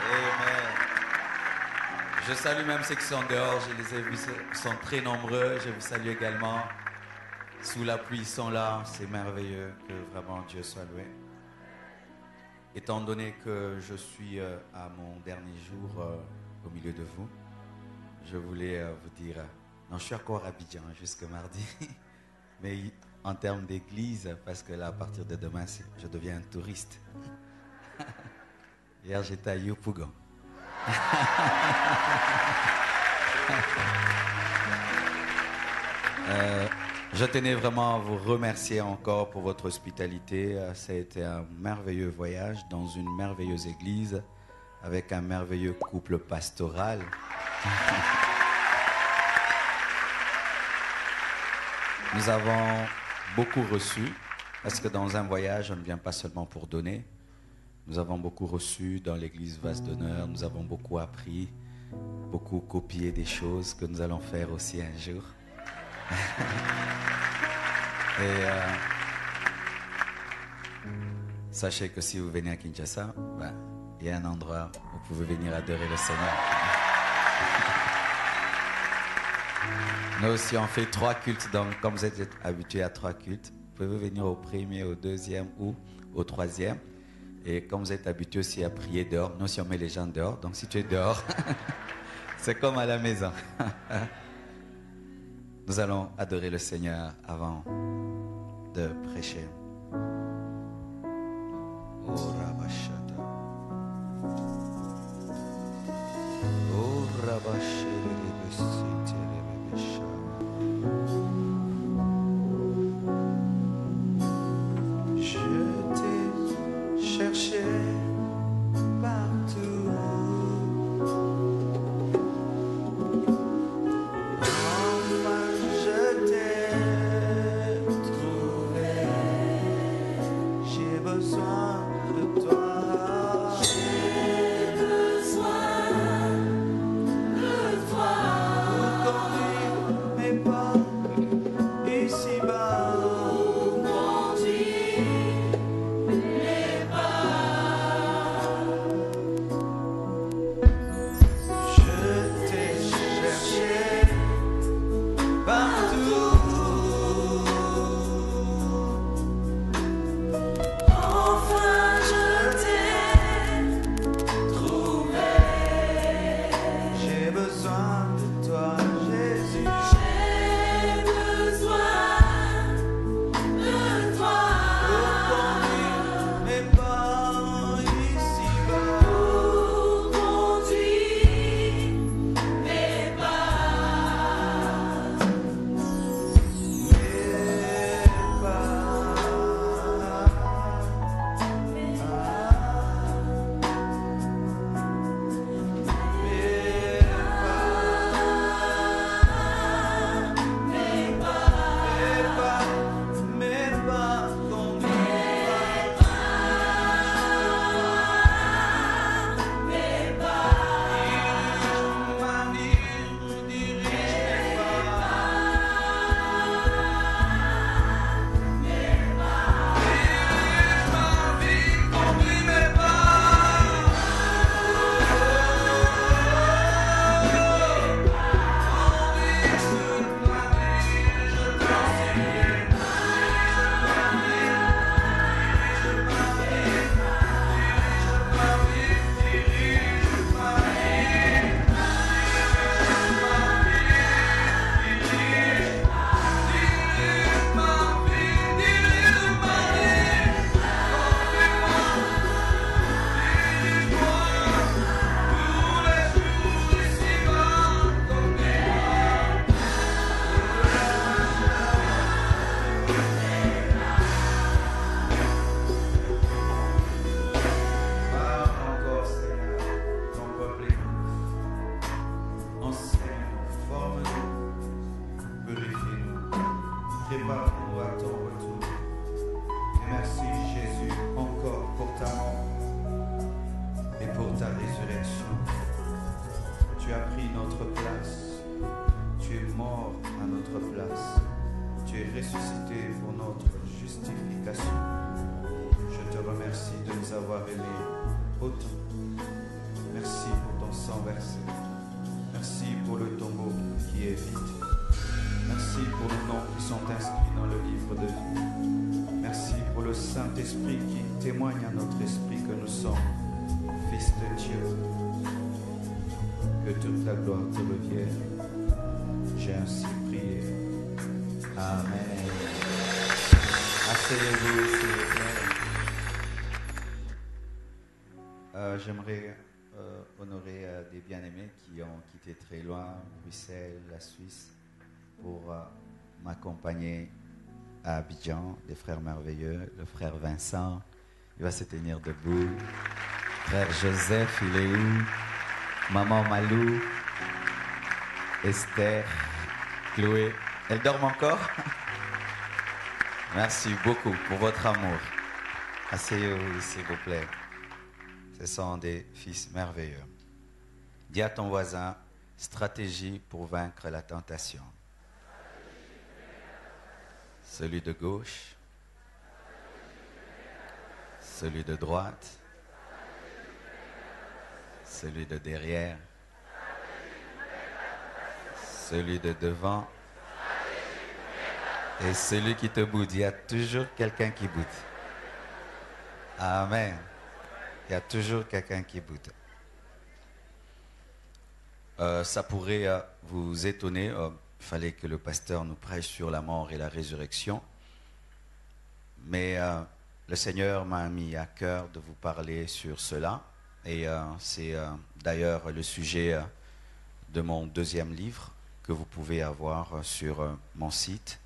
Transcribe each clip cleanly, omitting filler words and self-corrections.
Amen. Je salue même ceux qui sont dehors. Je les ai vus, ils sont très nombreux. Je vous salue également. Sous la pluie, ils sont là. C'est merveilleux que vraiment Dieu soit loué. Étant donné que je suis à mon dernier jour au milieu de vous, je voulais vous dire, non, je suis encore à Abidjan jusque mardi, mais en termes d'église, parce que là, à partir de demain, je deviens un touriste. Hier, j'étais à Yopougon. Je tenais vraiment à vous remercier encore pour votre hospitalité. Ça a été un merveilleux voyage dans une merveilleuse église avec un merveilleux couple pastoral. Nous avons beaucoup reçu, parce que dans un voyage, on ne vient pas seulement pour donner. Nous avons beaucoup reçu dans l'église Vase d'Honneur. Nous avons beaucoup appris, beaucoup copié des choses que nous allons faire aussi un jour. Et sachez que si vous venez à Kinshasa, il y a un endroit où vous pouvez venir adorer le Seigneur. Nous aussi on fait 3 cultes, donc comme vous êtes habitués à 3 cultes, vous pouvez venir au premier, au deuxième ou au troisième. Et comme vous êtes habitués aussi à prier dehors, nous aussi on met les gens dehors, donc si tu es dehors, c'est comme à la maison. Nous allons adorer le Seigneur avant de prêcher. Oh Rabashata. Oh Rabashata. Je t'ai cherché partout. 300 versets. Merci pour le tombeau qui est vide. Merci pour les noms qui sont inscrits dans le livre de vie. Merci pour le Saint-Esprit qui témoigne à notre esprit que nous sommes fils de Dieu. Que toute la gloire te revienne. J'ai ainsi prié. Amen. Asseyez-vous, s'il vous plaît. J'aimerais honorer des bien-aimés qui ont quitté très loin, Bruxelles, la Suisse, pour m'accompagner à Abidjan, des frères merveilleux, le frère Vincent, il va se tenir debout, frère Joseph, il est où? Maman Malou, Esther, Chloé, elles dorment encore? Merci beaucoup pour votre amour. Asseyez-vous, s'il vous plaît. Ce sont des fils merveilleux. Dis à ton voisin, stratégie pour vaincre la tentation. Celui de gauche, celui de droite, celui de derrière, celui de devant et celui qui te boude. Il y a toujours quelqu'un qui boude. Amen. Il y a toujours quelqu'un qui boude. Ça pourrait vous étonner. Il fallait que le pasteur nous prêche sur la mort et la résurrection. Mais le Seigneur m'a mis à cœur de vous parler sur cela. Et c'est d'ailleurs le sujet de mon deuxième livre que vous pouvez avoir sur mon site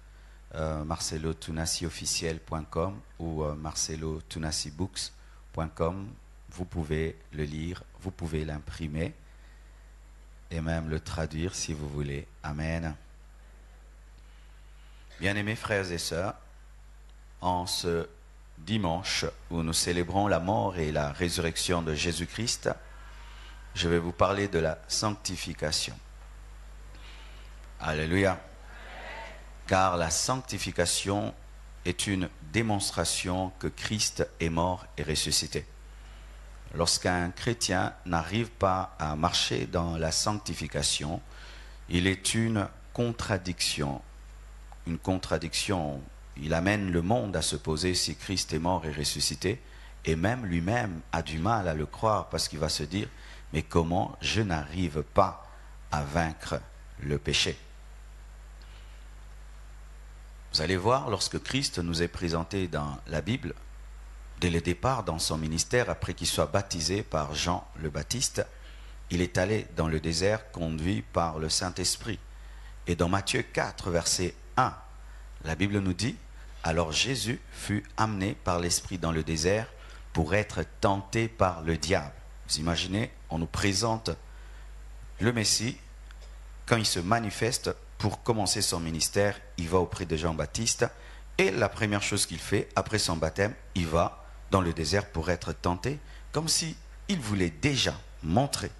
marcelotunasiofficiel.com ou marcelotunasibooks.com. Vous pouvez le lire, vous pouvez l'imprimer et même le traduire si vous voulez. Amen. Bien-aimés frères et sœurs, en ce dimanche où nous célébrons la mort et la résurrection de Jésus-Christ, je vais vous parler de la sanctification. Alléluia. Car la sanctification est une démonstration que Christ est mort et ressuscité. Lorsqu'un chrétien n'arrive pas à marcher dans la sanctification, il est une contradiction. Une contradiction. Il amène le monde à se poser si Christ est mort et ressuscité, et même lui-même a du mal à le croire parce qu'il va se dire, mais comment je n'arrive pas à vaincre le péché? Vous allez voir, lorsque Christ nous est présenté dans la Bible, dès le départ dans son ministère, après qu'il soit baptisé par Jean le Baptiste, il est allé dans le désert conduit par le Saint-Esprit. Et dans Matthieu 4, verset 1, la Bible nous dit, « Alors Jésus fut amené par l'Esprit dans le désert pour être tenté par le diable. » Vous imaginez, on nous présente le Messie, quand il se manifeste pour commencer son ministère, il va auprès de Jean-Baptiste, et la première chose qu'il fait, après son baptême, il va dans le désert pour être tenté, comme si il voulait déjà montrer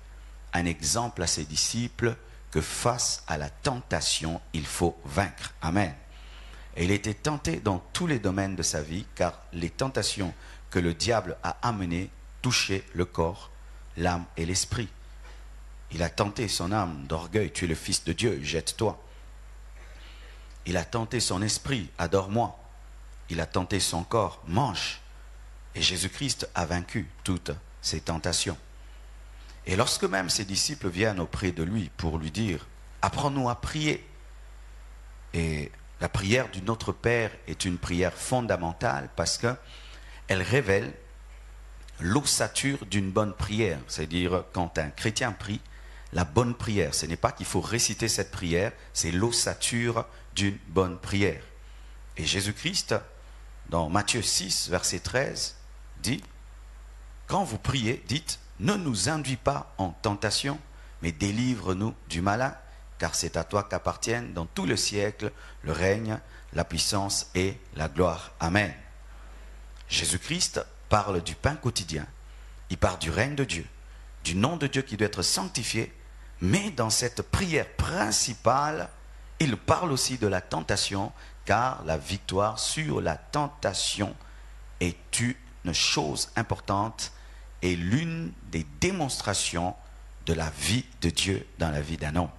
un exemple à ses disciples que face à la tentation, il faut vaincre. Amen. Et il était tenté dans tous les domaines de sa vie, car les tentations que le diable a amenées touchaient le corps, l'âme et l'esprit. Il a tenté son âme d'orgueil, tu es le Fils de Dieu, jette-toi. Il a tenté son esprit, adore-moi. Il a tenté son corps, mange. Et Jésus-Christ a vaincu toutes ces tentations. Et lorsque même ses disciples viennent auprès de lui pour lui dire « Apprends-nous à prier ». Et la prière du Notre Père est une prière fondamentale parce qu'elle révèle l'ossature d'une bonne prière. C'est-à-dire quand un chrétien prie, la bonne prière, ce n'est pas qu'il faut réciter cette prière, c'est l'ossature d'une bonne prière. Et Jésus-Christ, dans Matthieu 6, verset 13, dit, quand vous priez, dites, ne nous induis pas en tentation, mais délivre-nous du malin, car c'est à toi qu'appartiennent dans tout le siècle le règne, la puissance et la gloire. Amen. Jésus-Christ parle du pain quotidien, il parle du règne de Dieu, du nom de Dieu qui doit être sanctifié, mais dans cette prière principale, il parle aussi de la tentation, car la victoire sur la tentation est une chose importante et l'une des démonstrations de la vie de Dieu dans la vie d'un homme.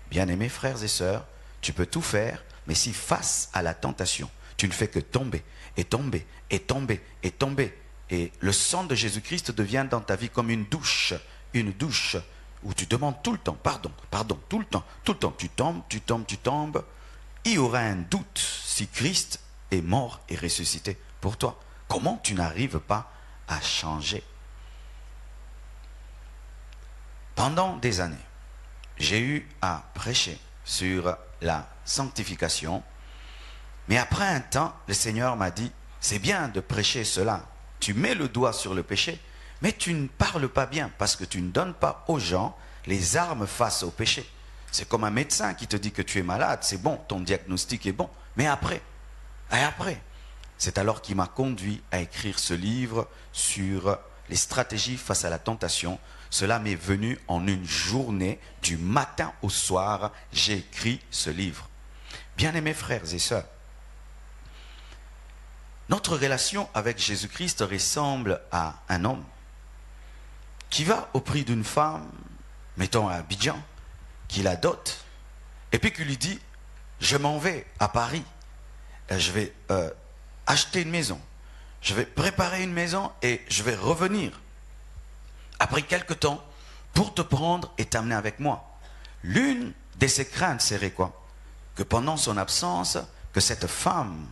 Bien-aimés frères et sœurs, tu peux tout faire, mais si face à la tentation, tu ne fais que tomber, et tomber, et tomber, et tomber, et le sang de Jésus-Christ devient dans ta vie comme une douche où tu demandes tout le temps, pardon, tout le temps, tu tombes, il y aura un doute si Christ est mort et ressuscité pour toi. Comment tu n'arrives pas à changer? Pendant des années, j'ai eu à prêcher sur la sanctification, mais après un temps, le Seigneur m'a dit, c'est bien de prêcher cela, tu mets le doigt sur le péché, mais tu ne parles pas bien parce que tu ne donnes pas aux gens les armes face au péché. C'est comme un médecin qui te dit que tu es malade, c'est bon, ton diagnostic est bon, mais après, c'est alors qu'il m'a conduit à écrire ce livre sur les stratégies face à la tentation. Cela m'est venu en une journée, du matin au soir, j'ai écrit ce livre. Bien-aimés frères et sœurs, notre relation avec Jésus-Christ ressemble à un homme qui va au prix d'une femme, mettons à Abidjan, qui la dote, et puis qui lui dit, je m'en vais à Paris, je vais acheter une maison, je vais préparer une maison et je vais revenir après quelque temps pour te prendre et t'amener avec moi. L'une de ses craintes serait quoi? Que pendant son absence, que cette femme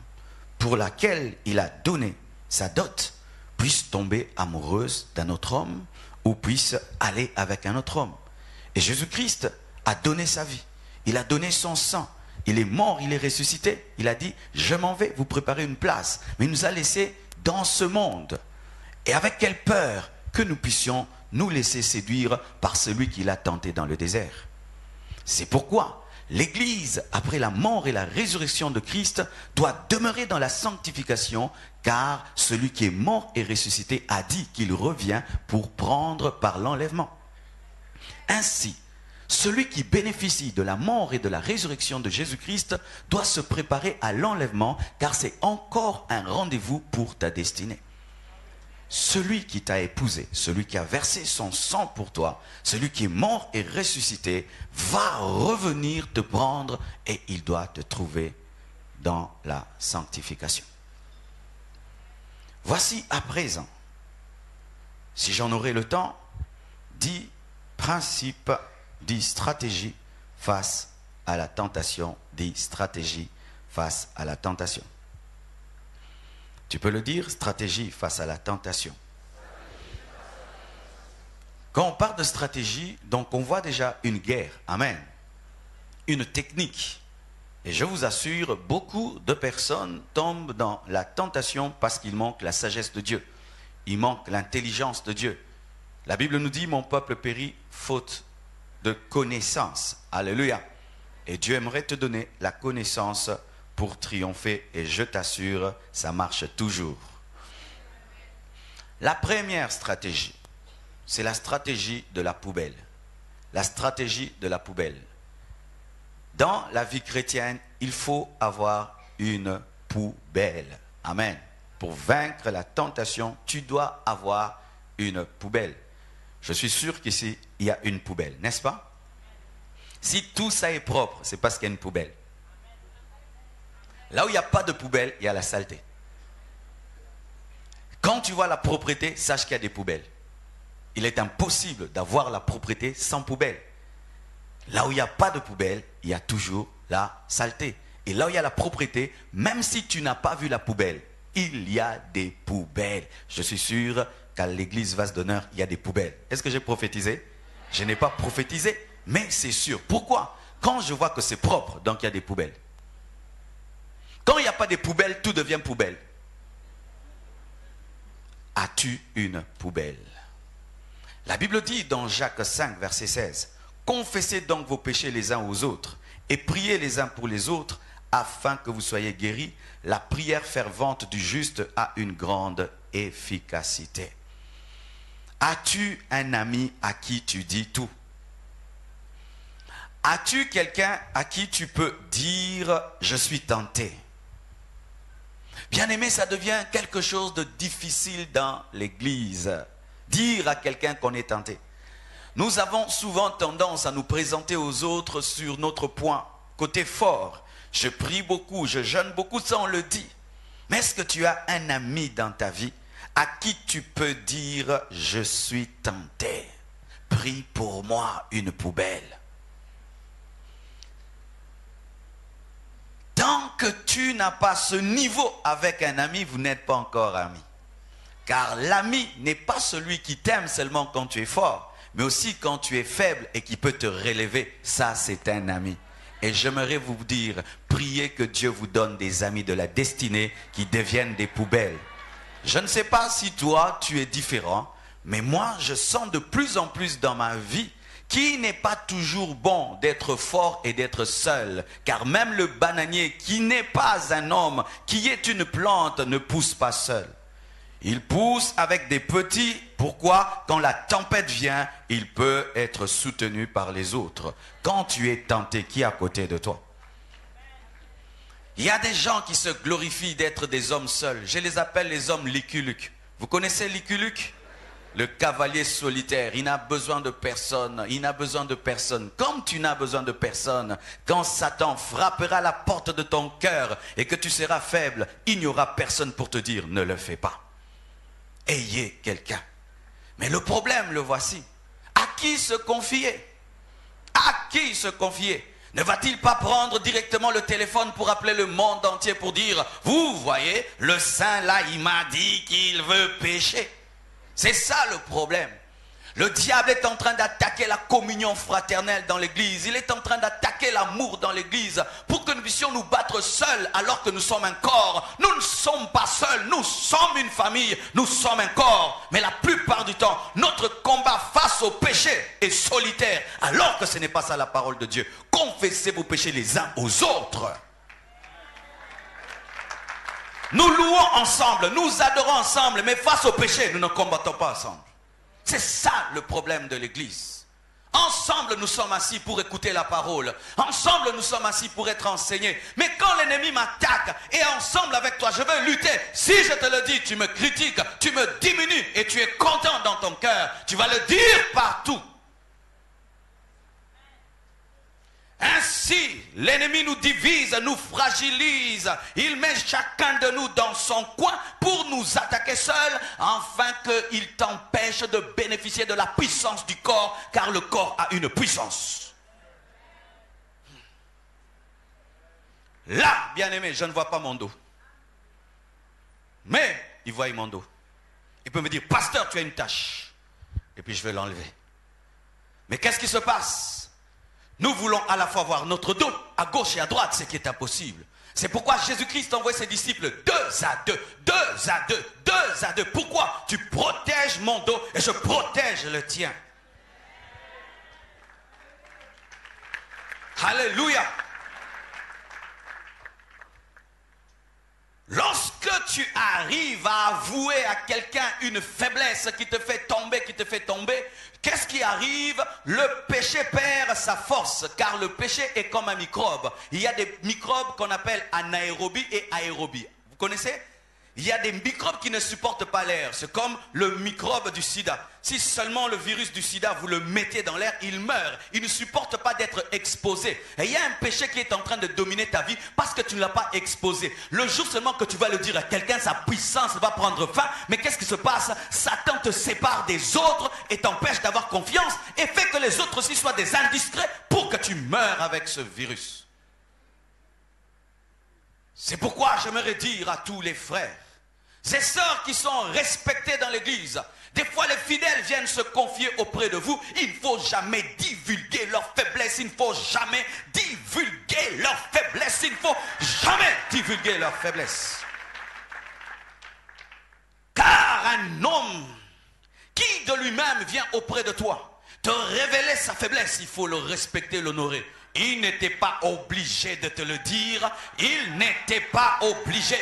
pour laquelle il a donné sa dot puisse tomber amoureuse d'un autre homme ou puisse aller avec un autre homme. Et Jésus-Christ a donné sa vie, il a donné son sang, il est mort, il est ressuscité, il a dit, je m'en vais vous préparer une place, mais il nous a laissés dans ce monde. Et avec quelle peur que nous puissions nous laisser séduire par celui qui l'a tenté dans le désert. C'est pourquoi l'Église, après la mort et la résurrection de Christ, doit demeurer dans la sanctification, car celui qui est mort et ressuscité a dit qu'il revient pour prendre par l'enlèvement. Ainsi, celui qui bénéficie de la mort et de la résurrection de Jésus-Christ doit se préparer à l'enlèvement, car c'est encore un rendez-vous pour ta destinée. Celui qui t'a épousé, celui qui a versé son sang pour toi, celui qui est mort et ressuscité, va revenir te prendre et il doit te trouver dans la sanctification. Voici à présent, si j'en aurai le temps, 10 principes, 10 stratégies face à la tentation, 10 stratégies face à la tentation. Tu peux le dire, stratégie face à la tentation. Quand on parle de stratégie, donc on voit déjà une guerre, amen, une technique. Et je vous assure, beaucoup de personnes tombent dans la tentation parce qu'il manque la sagesse de Dieu. Il manque l'intelligence de Dieu. La Bible nous dit, mon peuple périt faute de connaissance. Alléluia. Et Dieu aimerait te donner la connaissance pour triompher, et je t'assure, ça marche toujours. La première stratégie, c'est la stratégie de la poubelle. La stratégie de la poubelle. Dans la vie chrétienne, il faut avoir une poubelle. Amen. Pour vaincre la tentation, tu dois avoir une poubelle. Je suis sûr qu'ici, il y a une poubelle, n'est-ce pas? Si tout ça est propre, c'est parce qu'il y a une poubelle. Là où il n'y a pas de poubelle, il y a la saleté. Quand tu vois la propreté, sache qu'il y a des poubelles. Il est impossible d'avoir la propreté sans poubelle. Là où il n'y a pas de poubelle, il y a toujours la saleté. Et là où il y a la propreté, même si tu n'as pas vu la poubelle, il y a des poubelles. Je suis sûr qu'à l'église Vase d'Honneur, il y a des poubelles. Est-ce que j'ai prophétisé? Je n'ai pas prophétisé, mais c'est sûr. Pourquoi? Quand je vois que c'est propre, donc il y a des poubelles. Quand il n'y a pas de poubelle, tout devient poubelle. As-tu une poubelle? La Bible dit dans Jacques 5, verset 16, « Confessez donc vos péchés les uns aux autres et priez les uns pour les autres afin que vous soyez guéris. La prière fervente du juste a une grande efficacité. » As-tu un ami à qui tu dis tout? As-tu quelqu'un à qui tu peux dire « Je suis tenté » ? Bien-aimé, ça devient quelque chose de difficile dans l'église. Dire à quelqu'un qu'on est tenté. Nous avons souvent tendance à nous présenter aux autres sur notre point, côté fort. Je prie beaucoup, je jeûne beaucoup, ça on le dit. Mais est-ce que tu as un ami dans ta vie à qui tu peux dire « Je suis tenté, prie pour moi une poubelle ». Tant que tu n'as pas ce niveau avec un ami, vous n'êtes pas encore ami. Car l'ami n'est pas celui qui t'aime seulement quand tu es fort, mais aussi quand tu es faible et qui peut te relever. Ça, c'est un ami. Et j'aimerais vous dire, priez que Dieu vous donne des amis de la destinée qui deviennent des poubelles. Je ne sais pas si toi, tu es différent, mais moi, je sens de plus en plus dans ma vie qu'il n'est pas toujours bon d'être fort et d'être seul. Car même le bananier qui n'est pas un homme, qui est une plante, ne pousse pas seul. Il pousse avec des petits. Pourquoi? Quand la tempête vient, il peut être soutenu par les autres. Quand tu es tenté, qui est à côté de toi? Il y a des gens qui se glorifient d'être des hommes seuls. Je les appelle les hommes Lucky Luke. Vous connaissez Lucky Luke? Le cavalier solitaire, il n'a besoin de personne, il n'a besoin de personne. Comme tu n'as besoin de personne, quand Satan frappera la porte de ton cœur et que tu seras faible, il n'y aura personne pour te dire ne le fais pas. Ayez quelqu'un. Mais le problème, le voici. À qui se confier? À qui se confier? Ne va-t-il pas prendre directement le téléphone pour appeler le monde entier pour dire « Vous voyez, le saint là, il m'a dit qu'il veut pécher. » C'est ça le problème. Le diable est en train d'attaquer la communion fraternelle dans l'église. Il est en train d'attaquer l'amour dans l'église pour que nous puissions nous battre seuls alors que nous sommes un corps. Nous ne sommes pas seuls, nous sommes une famille, nous sommes un corps. Mais la plupart du temps, notre combat face au péché est solitaire alors que ce n'est pas ça la parole de Dieu. Confessez vos péchés les uns aux autres. Nous louons ensemble, nous adorons ensemble, mais face au péché, nous ne combattons pas ensemble. C'est ça le problème de l'église. Ensemble, nous sommes assis pour écouter la parole. Ensemble, nous sommes assis pour être enseignés. Mais quand l'ennemi m'attaque, et ensemble avec toi, je veux lutter. Si je te le dis, tu me critiques, tu me diminues, et tu es content dans ton cœur. Tu vas le dire partout. Ainsi, l'ennemi nous divise, nous fragilise. Il met chacun de nous dans son coin pour nous attaquer seuls, afin qu'il t'empêche de bénéficier de la puissance du corps, car le corps a une puissance. Là, bien-aimé, je ne vois pas mon dos. Mais, il voit mon dos. Il peut me dire, pasteur, tu as une tâche. Et puis je vais l'enlever. Mais qu'est-ce qui se passe? Nous voulons à la fois voir notre dos, à gauche et à droite, ce qui est impossible. C'est pourquoi Jésus-Christ envoie ses disciples 2 à 2, 2 à 2, 2 à 2. Pourquoi? Tu protèges mon dos et je protège le tien. Alléluia. Lorsque tu arrives à avouer à quelqu'un une faiblesse qui te fait tomber, qu'est-ce qui arrive? Le péché perd sa force, car le péché est comme un microbe. Il y a des microbes qu'on appelle anaérobie et aérobie. Vous connaissez? Il y a des microbes qui ne supportent pas l'air. C'est comme le microbe du sida. Si seulement le virus du sida, vous le mettez dans l'air, il meurt. Il ne supporte pas d'être exposé. Et il y a un péché qui est en train de dominer ta vie parce que tu ne l'as pas exposé. Le jour seulement que tu vas le dire à quelqu'un, sa puissance va prendre fin. Mais qu'est-ce qui se passe? Satan te sépare des autres et t'empêche d'avoir confiance et fait que les autres aussi soient des indiscrets pour que tu meurs avec ce virus. C'est pourquoi j'aimerais dire à tous les frères, ces sœurs qui sont respectées dans l'église, des fois les fidèles viennent se confier auprès de vous. Il ne faut jamais divulguer leur faiblesse. Il ne faut jamais divulguer leur faiblesse. Il ne faut jamais divulguer leur faiblesse. Car un homme qui de lui-même vient auprès de toi te révéler sa faiblesse, il faut le respecter, l'honorer. Il n'était pas obligé de te le dire. Il n'était pas obligé.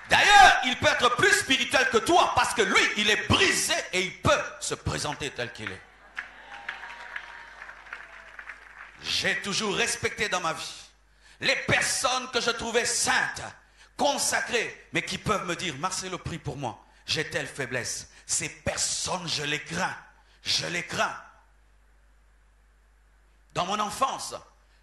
D'ailleurs, il peut être plus spirituel que toi parce que lui, il est brisé et il peut se présenter tel qu'il est. J'ai toujours respecté dans ma vie les personnes que je trouvais saintes, consacrées, mais qui peuvent me dire, Marcelo, prie pour moi, j'ai telle faiblesse. Ces personnes, je les crains. Je les crains. Dans mon enfance,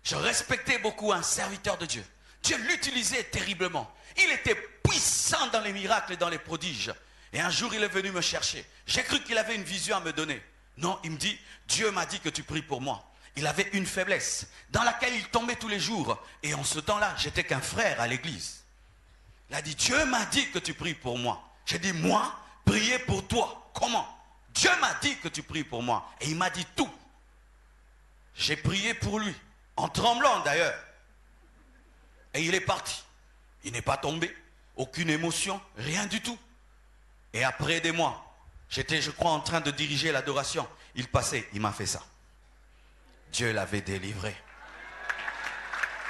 je respectais beaucoup un serviteur de Dieu. Dieu l'utilisait terriblement. Il était puissant dans les miracles et dans les prodiges. Et un jour, il est venu me chercher. J'ai cru qu'il avait une vision à me donner. Non, il me dit, Dieu m'a dit que tu pries pour moi. Il avait une faiblesse dans laquelle il tombait tous les jours. Et en ce temps-là, j'étais qu'un frère à l'église. Il a dit, Dieu m'a dit que tu pries pour moi. J'ai dit, moi, prier pour toi. Comment? Dieu m'a dit que tu pries pour moi. Et il m'a dit tout. J'ai prié pour lui, en tremblant d'ailleurs. Et il est parti. Il n'est pas tombé. Aucune émotion, rien du tout. Et après des mois, j'étais, je crois, en train de diriger l'adoration. Il passait, il m'a fait ça. Dieu l'avait délivré.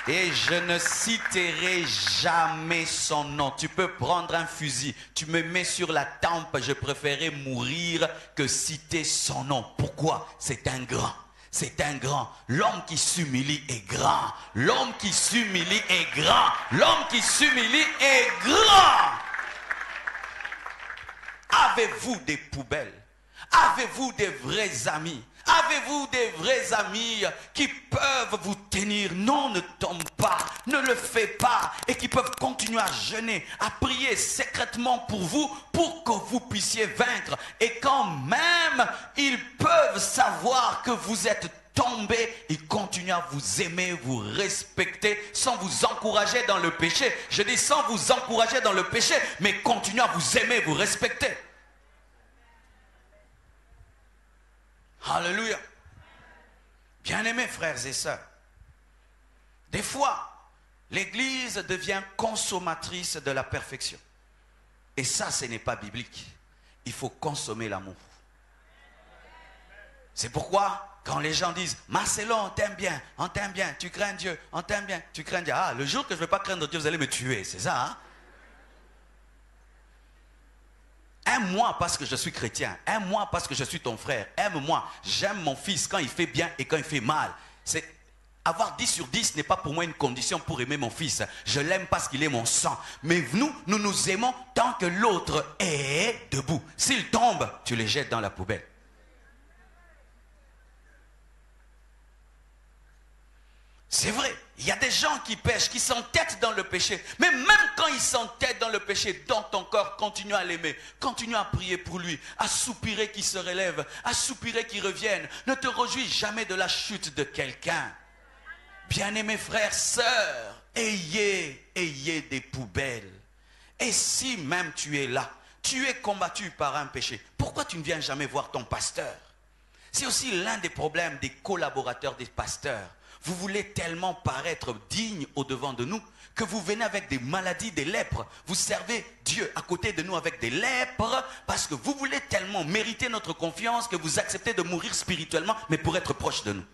Et je ne citerai jamais son nom. Tu peux prendre un fusil, tu me mets sur la tempe. Je préférais mourir que citer son nom. Pourquoi? C'est un grand. C'est un grand. L'homme qui s'humilie est grand. L'homme qui s'humilie est grand. L'homme qui s'humilie est grand. Avez-vous des poubelles? Avez-vous des vrais amis? Avez-vous des vrais amis qui peuvent vous tenir? Non, ne tombe pas, ne le fais pas. Et qui peuvent continuer à jeûner, à prier secrètement pour vous, pour que vous puissiez vaincre. Et quand même, ils peuvent savoir que vous êtes tombé, ils continuent à vous aimer, vous respecter, sans vous encourager dans le péché. Je dis sans vous encourager dans le péché, mais continuent à vous aimer, vous respecter. Alléluia. Bien-aimés frères et sœurs, des fois, l'Église devient consommatrice de la perfection. Et ça, ce n'est pas biblique. Il faut consommer l'amour. C'est pourquoi, quand les gens disent « Marcelo, on t'aime bien, tu crains Dieu, on t'aime bien, tu crains Dieu. » Ah, le jour que je ne vais pas craindre Dieu, vous allez me tuer, c'est ça, hein? Aime-moi parce que je suis chrétien. Aime-moi parce que je suis ton frère. Aime-moi. J'aime mon fils quand il fait bien et quand il fait mal. Avoir 10 sur 10 n'est pas pour moi une condition pour aimer mon fils. Je l'aime parce qu'il est mon sang. Mais nous nous aimons tant que l'autre est debout. S'il tombe, tu les jettes dans la poubelle. C'est vrai, il y a des gens qui pêchent, qui s'entêtent dans le péché. Mais même quand ils s'entêtent dans le péché, dans ton corps, continue à l'aimer. Continue à prier pour lui, à soupirer qu'il se relève, à soupirer qu'il revienne. Ne te réjouis jamais de la chute de quelqu'un. Bien-aimés frères, sœurs, ayez des poubelles. Et si même tu es là, tu es combattu par un péché, pourquoi tu ne viens jamais voir ton pasteur? C'est aussi l'un des problèmes des collaborateurs des pasteurs. Vous voulez tellement paraître digne au-devant de nous que vous venez avec des maladies, des lèpres. Vous servez Dieu à côté de nous avec des lèpres parce que vous voulez tellement mériter notre confiance que vous acceptez de mourir spirituellement, mais pour être proche de nous.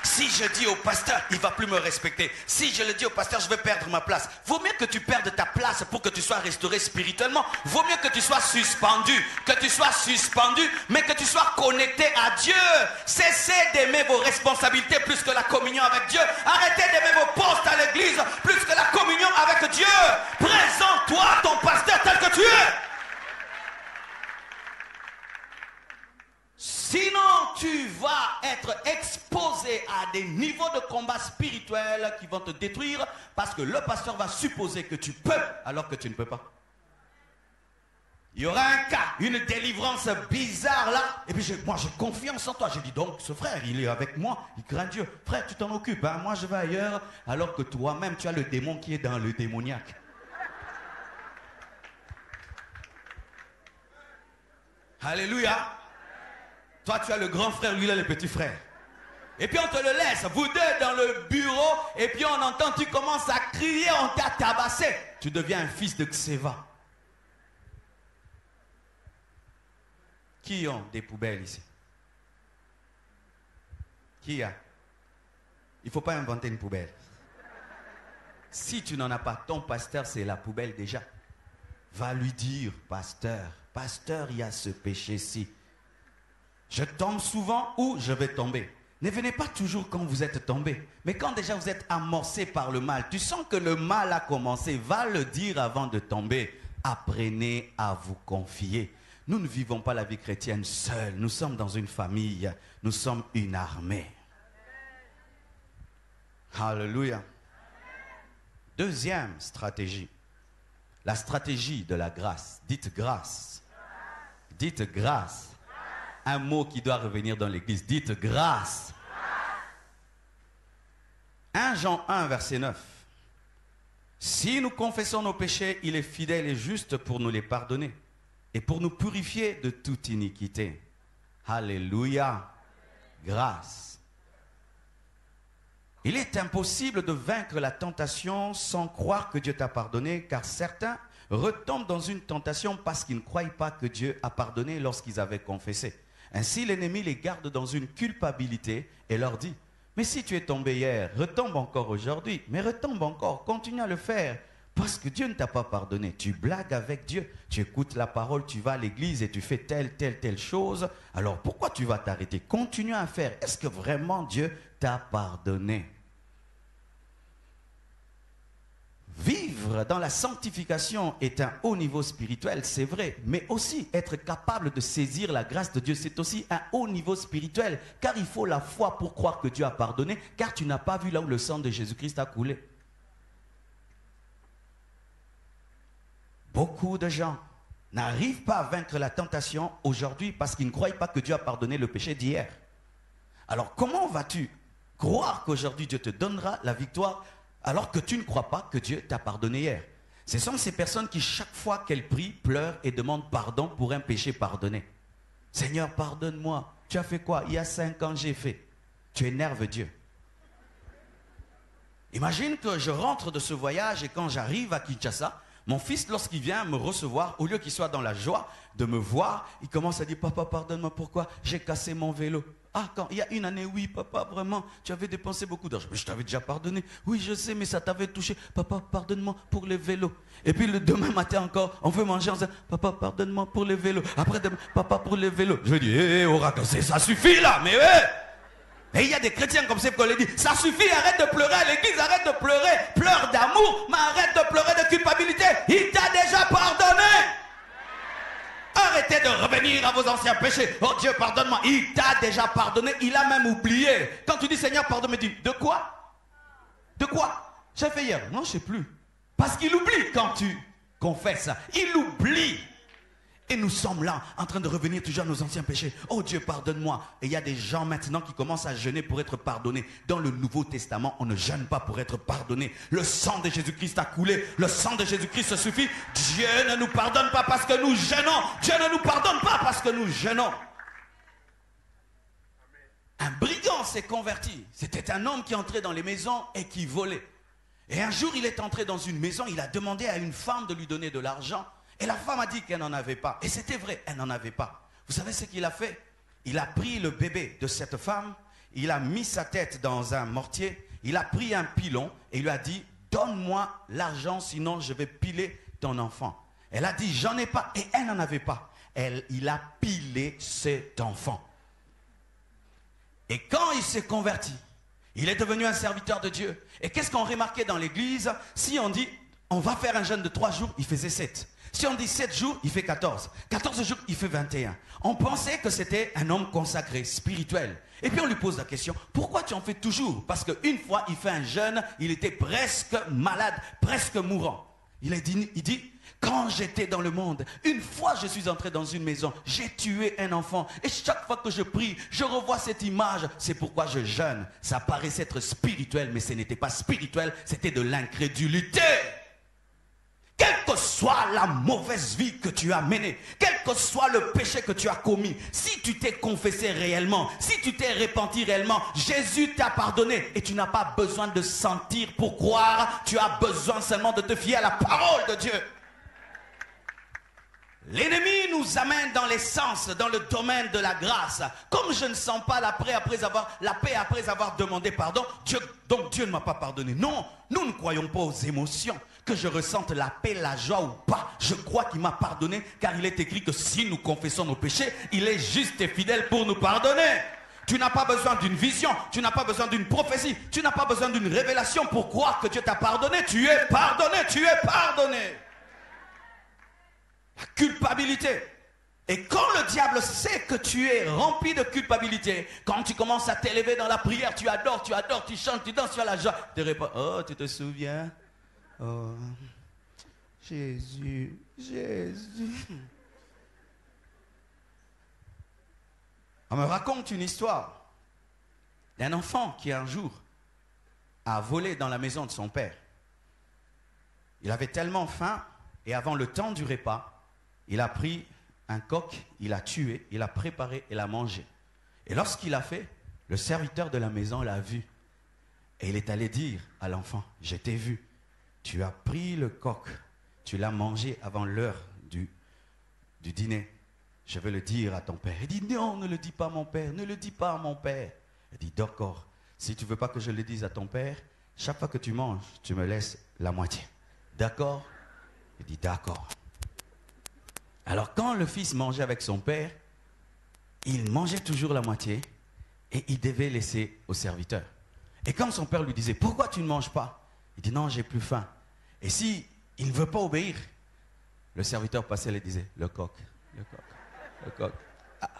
Si je dis au pasteur, il ne va plus me respecter. Si je le dis au pasteur, je vais perdre ma place. Vaut mieux que tu perdes ta place pour que tu sois restauré spirituellement. Vaut mieux que tu sois suspendu. Mais que tu sois connecté à Dieu. Cessez d'aimer vos responsabilités plus que la communion avec Dieu. Arrêtez d'aimer vos postes à l'église plus que la communion avec Dieu. Présente-toi à ton pasteur tel que tu es. Sinon, tu vas être exposé à des niveaux de combat spirituel qui vont te détruire parce que le pasteur va supposer que tu peux alors que tu ne peux pas. Il y aura un cas, une délivrance bizarre là. Et puis moi j'ai confiance en toi. J'ai dit donc ce frère il est avec moi, il craint Dieu. Frère tu t'en occupes, hein? Moi je vais ailleurs. Alors que toi-même tu as le démon qui est dans le démoniaque. Alléluia. Toi, tu as le grand frère, lui, il a le petit frère. Et puis, on te le laisse, vous deux dans le bureau, et puis on entend, tu commences à crier, on t'a tabassé. Tu deviens un fils de Xéva. Qui ont des poubelles ici? Qui a? Il ne faut pas inventer une poubelle. Si tu n'en as pas, ton pasteur, c'est la poubelle déjà. Va lui dire, pasteur, il y a ce péché-ci. Je tombe souvent ou je vais tomber. Ne venez pas toujours quand vous êtes tombé. Mais quand déjà vous êtes amorcé par le mal, tu sens que le mal a commencé, va le dire avant de tomber. Apprenez à vous confier. nous ne vivons pas la vie chrétienne seuls. Nous sommes dans une famille. Nous sommes une armée. Alléluia. Deuxième stratégie. La stratégie de la grâce. Dites grâce. Dites grâce. Un mot qui doit revenir dans l'église. Dites grâce. 1 Jean 1, verset 9. Si nous confessons nos péchés, il est fidèle et juste pour nous les pardonner et pour nous purifier de toute iniquité. Alléluia. Grâce. Il est impossible de vaincre la tentation sans croire que Dieu t'a pardonné, car certains retombent dans une tentation parce qu'ils ne croient pas que Dieu a pardonné lorsqu'ils avaient confessé. Ainsi, l'ennemi les garde dans une culpabilité et leur dit: mais si tu es tombé hier, retombe encore aujourd'hui, mais retombe encore, continue à le faire, parce que Dieu ne t'a pas pardonné. Tu blagues avec Dieu, tu écoutes la parole, tu vas à l'église et tu fais telle chose. Alors pourquoi tu vas t'arrêter? Continue à faire. Est-ce que vraiment Dieu t'a pardonné? Vivre dans la sanctification est un haut niveau spirituel, c'est vrai, mais aussi être capable de saisir la grâce de Dieu, c'est aussi un haut niveau spirituel, car il faut la foi pour croire que Dieu a pardonné, car tu n'as pas vu là où le sang de Jésus-Christ a coulé. Beaucoup de gens n'arrivent pas à vaincre la tentation aujourd'hui parce qu'ils ne croient pas que Dieu a pardonné le péché d'hier. Alors comment vas-tu croire qu'aujourd'hui Dieu te donnera la victoire alors que tu ne crois pas que Dieu t'a pardonné hier? Ce sont ces personnes qui, chaque fois qu'elles prient, pleurent et demandent pardon pour un péché pardonné. Seigneur, pardonne-moi. Tu as fait quoi? Il y a 5 ans, j'ai fait. Tu énerves Dieu. Imagine que je rentre de ce voyage et quand j'arrive à Kinshasa, mon fils, lorsqu'il vient me recevoir, au lieu qu'il soit dans la joie de me voir, il commence à dire: papa, pardonne-moi, pourquoi j'ai cassé mon vélo? Ah, quand il y a une année, oui, papa, vraiment, tu avais dépensé beaucoup d'argent. Mais je t'avais déjà pardonné. Oui, je sais, mais ça t'avait touché. Papa, pardonne-moi pour les vélos. Et puis le demain matin encore, on veut manger, on dit: papa, pardonne-moi pour les vélos. Après, papa, pour les vélos. Je dis: hé, ça suffit là, mais hé! Et il y a des chrétiens comme ça qu'on les dit: ça suffit, arrête de pleurer à l'église, arrête de pleurer, pleure d'amour, mais arrête de pleurer de culpabilité. Il t'a déjà pardonné. Arrêtez de revenir à vos anciens péchés. Oh Dieu, pardonne-moi. Il t'a déjà pardonné, il a même oublié. Quand tu dis: Seigneur, pardonne-moi, dis: de quoi? De quoi? J'ai fait hier. Non, je ne sais plus. Parce qu'il oublie quand tu confesses. Il oublie. Et nous sommes là, en train de revenir toujours à nos anciens péchés. Oh Dieu, pardonne-moi. Et il y a des gens maintenant qui commencent à jeûner pour être pardonnés. Dans le Nouveau Testament, on ne jeûne pas pour être pardonné. Le sang de Jésus-Christ a coulé. Le sang de Jésus-Christ suffit. Dieu ne nous pardonne pas parce que nous jeûnons. Dieu ne nous pardonne pas parce que nous jeûnons. Un brigand s'est converti. C'était un homme qui entrait dans les maisons et qui volait. Et un jour, il est entré dans une maison. Il a demandé à une femme de lui donner de l'argent. Et la femme a dit qu'elle n'en avait pas. Et c'était vrai, elle n'en avait pas. Vous savez ce qu'il a fait? Il a pris le bébé de cette femme, il a mis sa tête dans un mortier, il a pris un pilon et il lui a dit: donne-moi l'argent, sinon je vais piler ton enfant. Elle a dit: j'en ai pas. Et elle n'en avait pas. Il a pilé cet enfant. Et quand il s'est converti, il est devenu un serviteur de Dieu. Et qu'est-ce qu'on remarquait dans l'église? Si on dit: on va faire un jeûne de 3 jours, il faisait 7. Si on dit 7 jours, il fait 14. 14 jours, il fait 21. On pensait que c'était un homme consacré, spirituel. Et puis on lui pose la question: pourquoi tu en fais toujours? Parce qu'une fois, il fait un jeûne, il était presque malade, presque mourant. Il dit: quand j'étais dans le monde, une fois je suis entré dans une maison, j'ai tué un enfant. Et chaque fois que je prie, je revois cette image. C'est pourquoi je jeûne. Ça paraissait être spirituel, mais ce n'était pas spirituel, c'était de l'incrédulité. Quelle que soit la mauvaise vie que tu as menée, quel que soit le péché que tu as commis, si tu t'es confessé réellement, si tu t'es repenti réellement, Jésus t'a pardonné et tu n'as pas besoin de sentir pour croire, tu as besoin seulement de te fier à la parole de Dieu. L'ennemi nous amène dans l'essence, dans le domaine de la grâce. Comme je ne sens pas la paix après avoir demandé pardon, donc Dieu ne m'a pas pardonné. Non, nous ne croyons pas aux émotions. Que je ressente la paix, la joie ou pas, je crois qu'il m'a pardonné, car il est écrit que si nous confessons nos péchés, il est juste et fidèle pour nous pardonner. Tu n'as pas besoin d'une vision, tu n'as pas besoin d'une prophétie, tu n'as pas besoin d'une révélation pour croire que Dieu t'a pardonné. Tu es pardonné, tu es pardonné. La culpabilité Et quand le diable sait que tu es rempli de culpabilité, quand tu commences à t'élever dans la prière, tu adores, tu chantes, tu danses, tu as la joie, tu réponds, oh, tu te souviens? Oh, Jésus, Jésus. On me raconte une histoire d'un enfant qui un jour a volé dans la maison de son père. Il avait tellement faim et avant le temps du repas, il a pris un coq, il l'a tué, il l'a préparé et l'a mangé. Et lorsqu'il l'a fait, le serviteur de la maison l'a vu. Et il est allé dire à l'enfant, je t'ai vu, tu as pris le coq, tu l'as mangé avant l'heure du dîner. Je veux le dire à ton père. Il dit, non, ne le dis pas à mon père, ne le dis pas à mon père. Il dit, d'accord, si tu ne veux pas que je le dise à ton père, chaque fois que tu manges, tu me laisses la moitié. D'accord? Il dit, d'accord. Alors quand le fils mangeait avec son père, il mangeait toujours la moitié et il devait laisser au serviteur. Et quand son père lui disait, pourquoi tu ne manges pas? Il dit, non, j'ai plus faim. Et si il ne veut pas obéir, le serviteur passait et disait, le coq, le coq, le coq. Ah,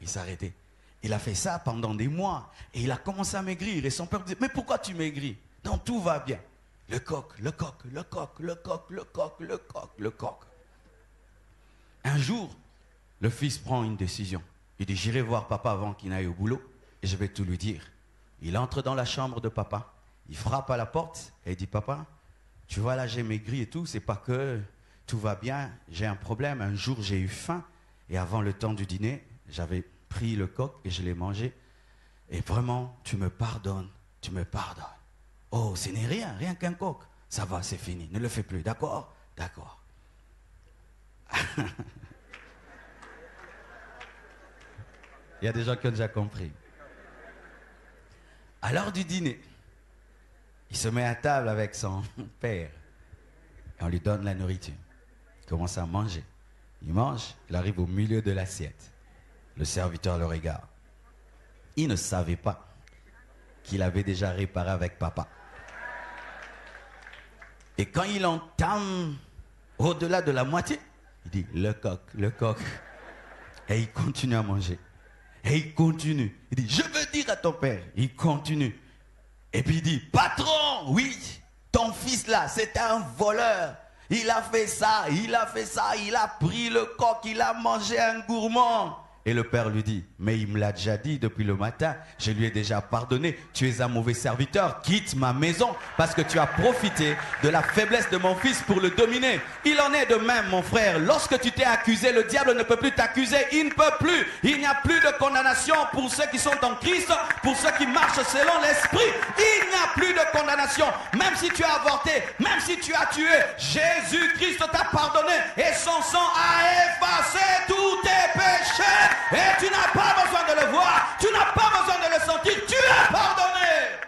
il s'arrêtait. Il a fait ça pendant des mois et il a commencé à maigrir. Et son père disait, mais pourquoi tu maigris? Non, tout va bien. Le coq, le coq, le coq, le coq, le coq, le coq, le coq. Un jour, le fils prend une décision. Il dit, j'irai voir papa avant qu'il n'aille au boulot et je vais tout lui dire. Il entre dans la chambre de papa, il frappe à la porte et il dit, papa, tu vois là j'ai maigri et tout, c'est pas que tout va bien, j'ai un problème. Un jour j'ai eu faim et avant le temps du dîner, j'avais pris le coq et je l'ai mangé. Et vraiment, tu me pardonnes, tu me pardonnes. Oh, ce n'est rien, rien qu'un coq. Ça va, c'est fini, ne le fais plus, d'accord? D'accord. Il y a des gens qui ont déjà compris. À l'heure du dîner, il se met à table avec son père. Et on lui donne la nourriture. Il commence à manger. Il mange, il arrive au milieu de l'assiette. Le serviteur le regarde. Il ne savait pas qu'il avait déjà réparé avec papa. Et quand il entame au-delà de la moitié, il dit, le coq, le coq. Et il continue à manger. Et il continue. Il dit, je veux dire à ton père. Il continue. Et puis il dit, patron, oui, ton fils là, c'est un voleur. Il a fait ça, il a fait ça, il a pris le coq, il a mangé un gourmand. Et le père lui dit, mais il me l'a déjà dit depuis le matin, je lui ai déjà pardonné, tu es un mauvais serviteur, quitte ma maison parce que tu as profité de la faiblesse de mon fils pour le dominer. Il en est de même, mon frère, lorsque tu t'es accusé, le diable ne peut plus t'accuser, il ne peut plus. Il n'y a plus de condamnation pour ceux qui sont en Christ, pour ceux qui marchent selon l'esprit. Il n'y a plus de condamnation, même si tu as avorté, même si tu as tué, Jésus-Christ t'a pardonné et son sang a effacé tous tes péchés. Et tu n'as pas besoin de le voir, tu n'as pas besoin de le sentir, tu es pardonné.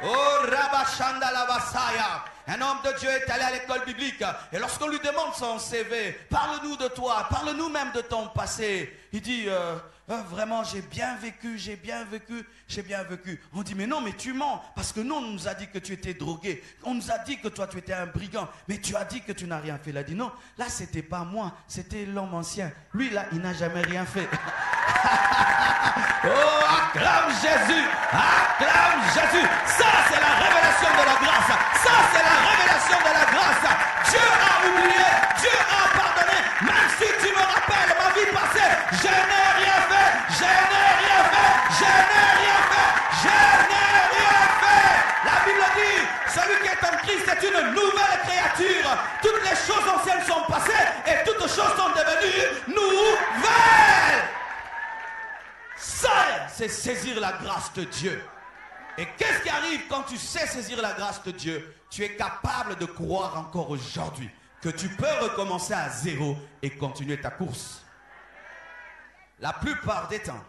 Oh, Rabashanda Lavasaya. Un homme de Dieu est allé à l'école biblique et lorsqu'on lui demande son CV, parle-nous de toi, parle-nous même de ton passé. Il dit, vraiment j'ai bien vécu, j'ai bien vécu, j'ai bien vécu. On dit, mais non, mais tu mens, parce que nous on nous a dit que tu étais drogué, on nous a dit que toi tu étais un brigand, mais tu as dit que tu n'as rien fait. Il a dit, non, là c'était pas moi, c'était l'homme ancien. Lui là, il n'a jamais rien fait. Oh, acclame Jésus, acclame Jésus. Ça c'est la révélation de la grâce, ça c'est la révélation de la grâce. Dieu a oublié, Dieu a pardonné. Même si tu me rappelles ma vie passée, je n'ai rien fait, je n'ai rien fait, je n'ai rien fait, je n'ai rien fait. La Bible dit, celui qui est en Christ est une nouvelle créature. Toutes les choses anciennes sont passées et toutes choses sont devenues nouvelles. Ça, c'est saisir la grâce de Dieu. Et qu'est-ce qui arrive quand tu sais saisir la grâce de Dieu? Tu es capable de croire encore aujourd'hui que tu peux recommencer à zéro et continuer ta course. La plupart des temps,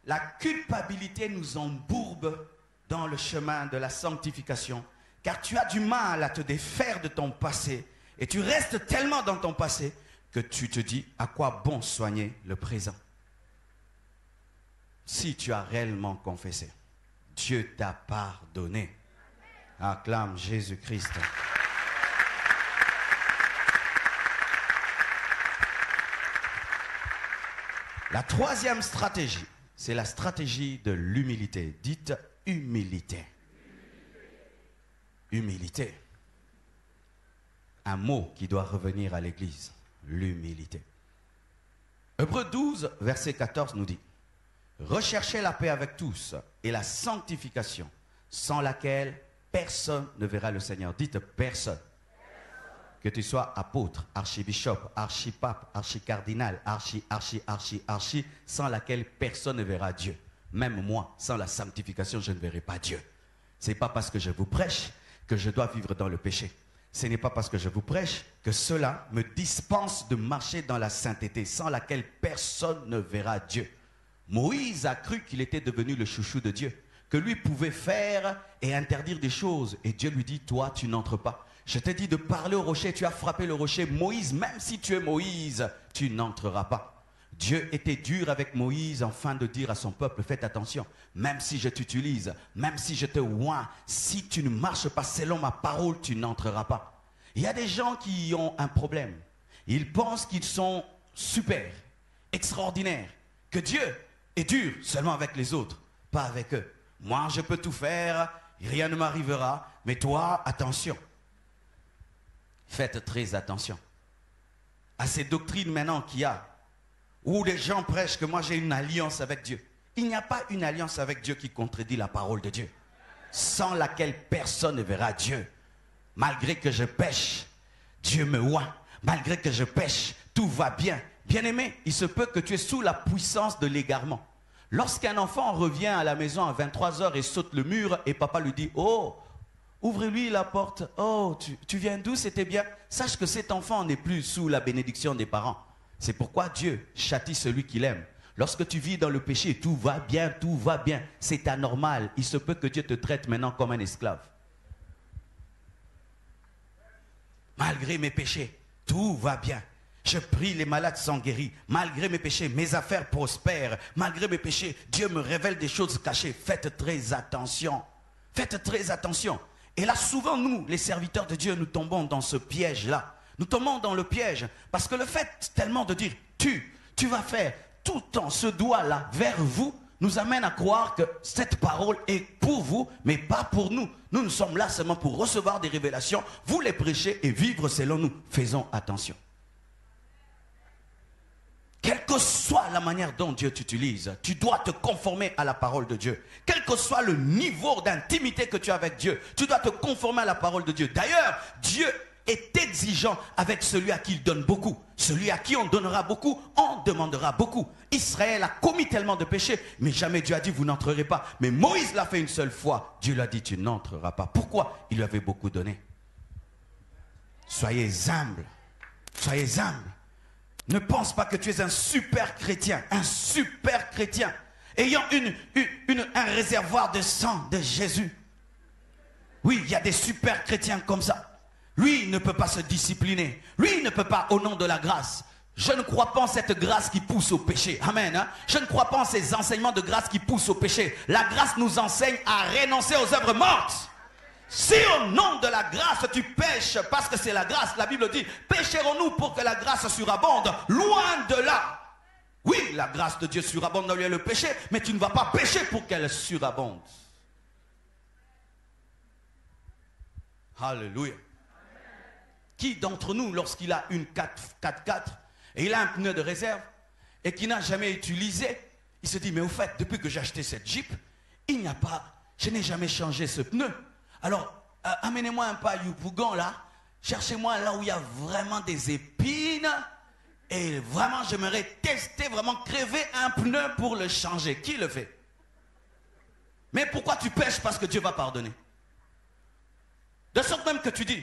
la culpabilité nous embourbe dans le chemin de la sanctification, car tu as du mal à te défaire de ton passé et tu restes tellement dans ton passé que tu te dis à quoi bon soigner le présent. Si tu as réellement confessé, Dieu t'a pardonné. Acclame Jésus-Christ. La troisième stratégie, c'est la stratégie de l'humilité. Dites humilité. Humilité. Un mot qui doit revenir à l'Église. L'humilité. Hébreux 12, verset 14 nous dit: recherchez la paix avec tous et la sanctification, sans laquelle personne ne verra le Seigneur. Dites personne. Que tu sois apôtre, archibishop, archipape, archicardinal, archi, sans laquelle personne ne verra Dieu. Même moi, sans la sanctification, je ne verrai pas Dieu. Ce n'est pas parce que je vous prêche que je dois vivre dans le péché. Ce n'est pas parce que je vous prêche que cela me dispense de marcher dans la sainteté, sans laquelle personne ne verra Dieu. Moïse a cru qu'il était devenu le chouchou de Dieu, que lui pouvait faire et interdire des choses. Et Dieu lui dit, toi, tu n'entres pas. Je t'ai dit de parler au rocher, tu as frappé le rocher. Moïse, même si tu es Moïse, tu n'entreras pas. Dieu était dur avec Moïse afin de dire à son peuple, faites attention, même si je t'utilise, même si je te oins, si tu ne marches pas selon ma parole, tu n'entreras pas. Il y a des gens qui ont un problème. Ils pensent qu'ils sont super, extraordinaires, que Dieu est dur seulement avec les autres, pas avec eux. Moi, je peux tout faire, rien ne m'arrivera, mais toi, attention. Faites très attention à ces doctrines maintenant qu'il y a, où les gens prêchent que moi j'ai une alliance avec Dieu. Il n'y a pas une alliance avec Dieu qui contredit la parole de Dieu, sans laquelle personne ne verra Dieu. Malgré que je pêche, Dieu me oint. Malgré que je pêche, tout va bien. Bien-aimé, il se peut que tu es sous la puissance de l'égarement. Lorsqu'un enfant revient à la maison à 23h et saute le mur et papa lui dit, oh, ouvre-lui la porte. Oh, tu viens d'où? C'était bien. Sache que cet enfant n'est plus sous la bénédiction des parents. C'est pourquoi Dieu châtie celui qu'il aime. Lorsque tu vis dans le péché, tout va bien, tout va bien. C'est anormal. Il se peut que Dieu te traite maintenant comme un esclave. Malgré mes péchés, tout va bien. Je prie, les malades sont guéris. Malgré mes péchés, mes affaires prospèrent. Malgré mes péchés, Dieu me révèle des choses cachées. Faites très attention. Faites très attention. Et là, souvent, nous, les serviteurs de Dieu, nous tombons dans ce piège-là. Nous tombons dans le piège parce que le fait tellement de dire tu vas faire tout le temps ce doigt-là vers vous nous amène à croire que cette parole est pour vous, mais pas pour nous. Nous sommes là seulement pour recevoir des révélations, vous les prêcher et vivre selon nous. Faisons attention. Quelle que soit la manière dont Dieu t'utilise, tu dois te conformer à la parole de Dieu. Quel que soit le niveau d'intimité que tu as avec Dieu, tu dois te conformer à la parole de Dieu. D'ailleurs, Dieu est exigeant avec celui à qui il donne beaucoup. Celui à qui on donnera beaucoup, on demandera beaucoup. Israël a commis tellement de péchés, mais jamais Dieu a dit vous n'entrerez pas. Mais Moïse l'a fait une seule fois. Dieu lui a dit tu n'entreras pas. Pourquoi? Il lui avait beaucoup donné. Soyez humbles. Soyez humbles. Ne pense pas que tu es un super chrétien. Un super chrétien. Ayant un réservoir de sang de Jésus. Oui, il y a des super chrétiens comme ça. Lui ne peut pas se discipliner. Lui ne peut pas au nom de la grâce. Je ne crois pas en cette grâce qui pousse au péché. Amen. Hein? Je ne crois pas en ces enseignements de grâce qui poussent au péché. La grâce nous enseigne à renoncer aux œuvres mortes. Si au nom de la grâce tu pêches, parce que c'est la grâce, la Bible dit, pécherons-nous pour que la grâce surabonde? Loin de là. Oui, la grâce de Dieu surabonde dans le péché, mais tu ne vas pas pécher pour qu'elle surabonde. Alléluia. Qui d'entre nous, lorsqu'il a une 4x4 et il a un pneu de réserve et qu'il n'a jamais utilisé, il se dit, mais au fait, depuis que j'ai acheté cette Jeep, je n'ai jamais changé ce pneu. Alors, amenez-moi un peu à Yopougon là, cherchez-moi là où il y a vraiment des épines et vraiment j'aimerais tester, vraiment crever un pneu pour le changer. Qui le fait? Mais pourquoi tu pêches? Parce que Dieu va pardonner. De sorte même que tu dis,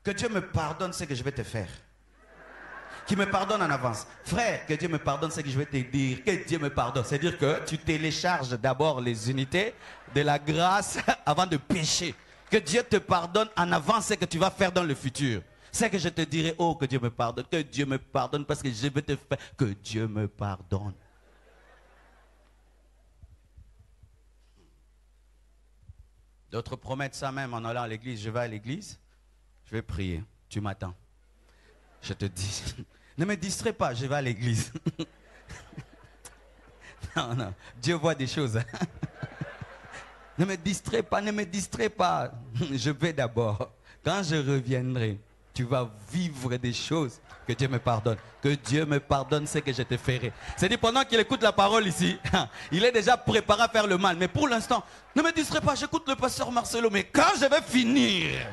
que Dieu me pardonne ce que je vais te faire. Qu'il me pardonne en avance. Frère, que Dieu me pardonne ce que je vais te dire. Que Dieu me pardonne. C'est-à-dire que tu télécharges d'abord les unités de la grâce avant de pécher. Que Dieu te pardonne en avance ce que tu vas faire dans le futur. C'est que je te dirai, oh, que Dieu me pardonne parce que je vais te faire. Que Dieu me pardonne. D'autres promettent ça même en allant à l'église. Je vais à l'église. Je vais prier. Tu m'attends. Je te dis. Ne me distrais pas, je vais à l'église. Non, non. Dieu voit des choses. Ne me distrais pas, ne me distrais pas. Je vais d'abord. Quand je reviendrai, tu vas vivre des choses. Que Dieu me pardonne. Que Dieu me pardonne ce que je te ferai. C'est-à-dire, pendant qu'il écoute la parole ici, il est déjà préparé à faire le mal. Mais pour l'instant, ne me distrais pas, j'écoute le pasteur Marcelo. Mais quand je vais finir,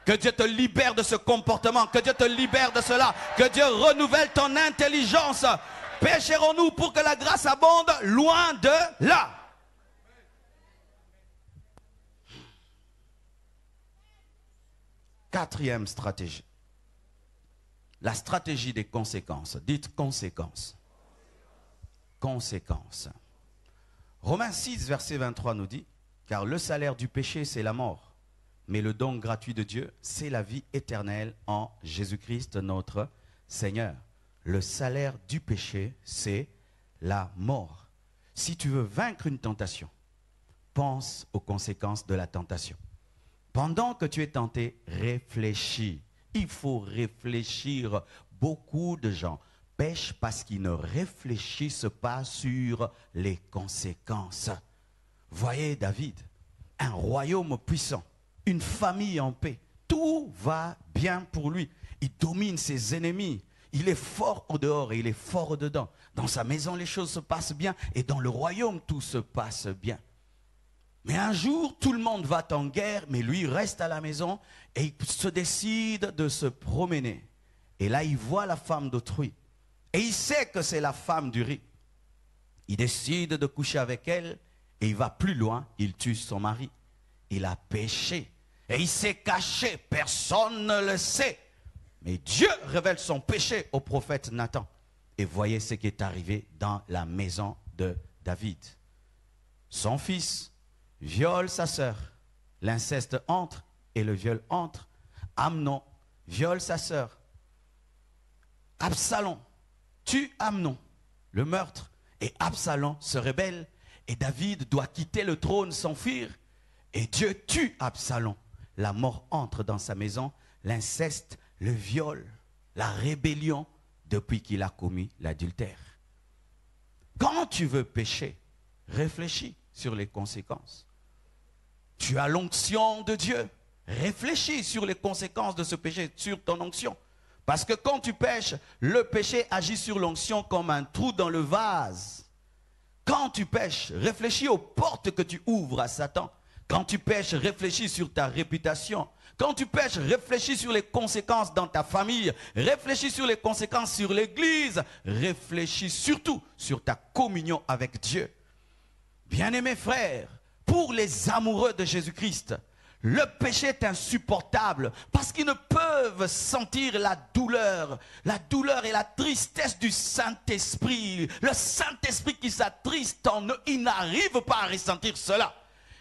que Dieu te libère de ce comportement, que Dieu te libère de cela, que Dieu renouvelle ton intelligence. Pécherons-nous pour que la grâce abonde? Loin de là. Quatrième stratégie. La stratégie des conséquences. Dites conséquences. Conséquences. Romains 6, verset 23 nous dit, car le salaire du péché, c'est la mort. Mais le don gratuit de Dieu, c'est la vie éternelle en Jésus-Christ, notre Seigneur. Le salaire du péché, c'est la mort. Si tu veux vaincre une tentation, pense aux conséquences de la tentation. Pendant que tu es tenté, réfléchis. Il faut réfléchir. Beaucoup de gens pêchent parce qu'ils ne réfléchissent pas sur les conséquences. Voyez David, un royaume puissant, une famille en paix. Tout va bien pour lui. Il domine ses ennemis. Il est fort au dehors et il est fort au dedans. Dans sa maison, les choses se passent bien et dans le royaume, tout se passe bien. Mais un jour, tout le monde va en guerre, mais lui reste à la maison et il se décide de se promener. Et là, il voit la femme d'autrui. Et il sait que c'est la femme du riz. Il décide de coucher avec elle et il va plus loin, il tue son mari. Il a péché et il s'est caché, personne ne le sait. Mais Dieu révèle son péché au prophète Nathan. Et voyez ce qui est arrivé dans la maison de David. Son fils viole sa sœur. L'inceste entre et le viol entre. Amnon viole sa sœur. Absalom tue Amnon, le meurtre. Et Absalom se rébelle. Et David doit quitter le trône, s'enfuir. Et Dieu tue Absalom. La mort entre dans sa maison. L'inceste, le viol, la rébellion depuis qu'il a commis l'adultère. Quand tu veux pécher, réfléchis sur les conséquences. Tu as l'onction de Dieu. Réfléchis sur les conséquences de ce péché, sur ton onction. Parce que quand tu pêches, le péché agit sur l'onction comme un trou dans le vase. Quand tu pêches, réfléchis aux portes que tu ouvres à Satan. Quand tu pêches, réfléchis sur ta réputation. Quand tu pêches, réfléchis sur les conséquences dans ta famille. Réfléchis sur les conséquences sur l'église. Réfléchis surtout sur ta communion avec Dieu. Bien-aimés frères, pour les amoureux de Jésus-Christ, le péché est insupportable parce qu'ils ne peuvent sentir la douleur et la tristesse du Saint-Esprit. Le Saint-Esprit qui s'attriste en eux, ils n'arrivent pas à ressentir cela.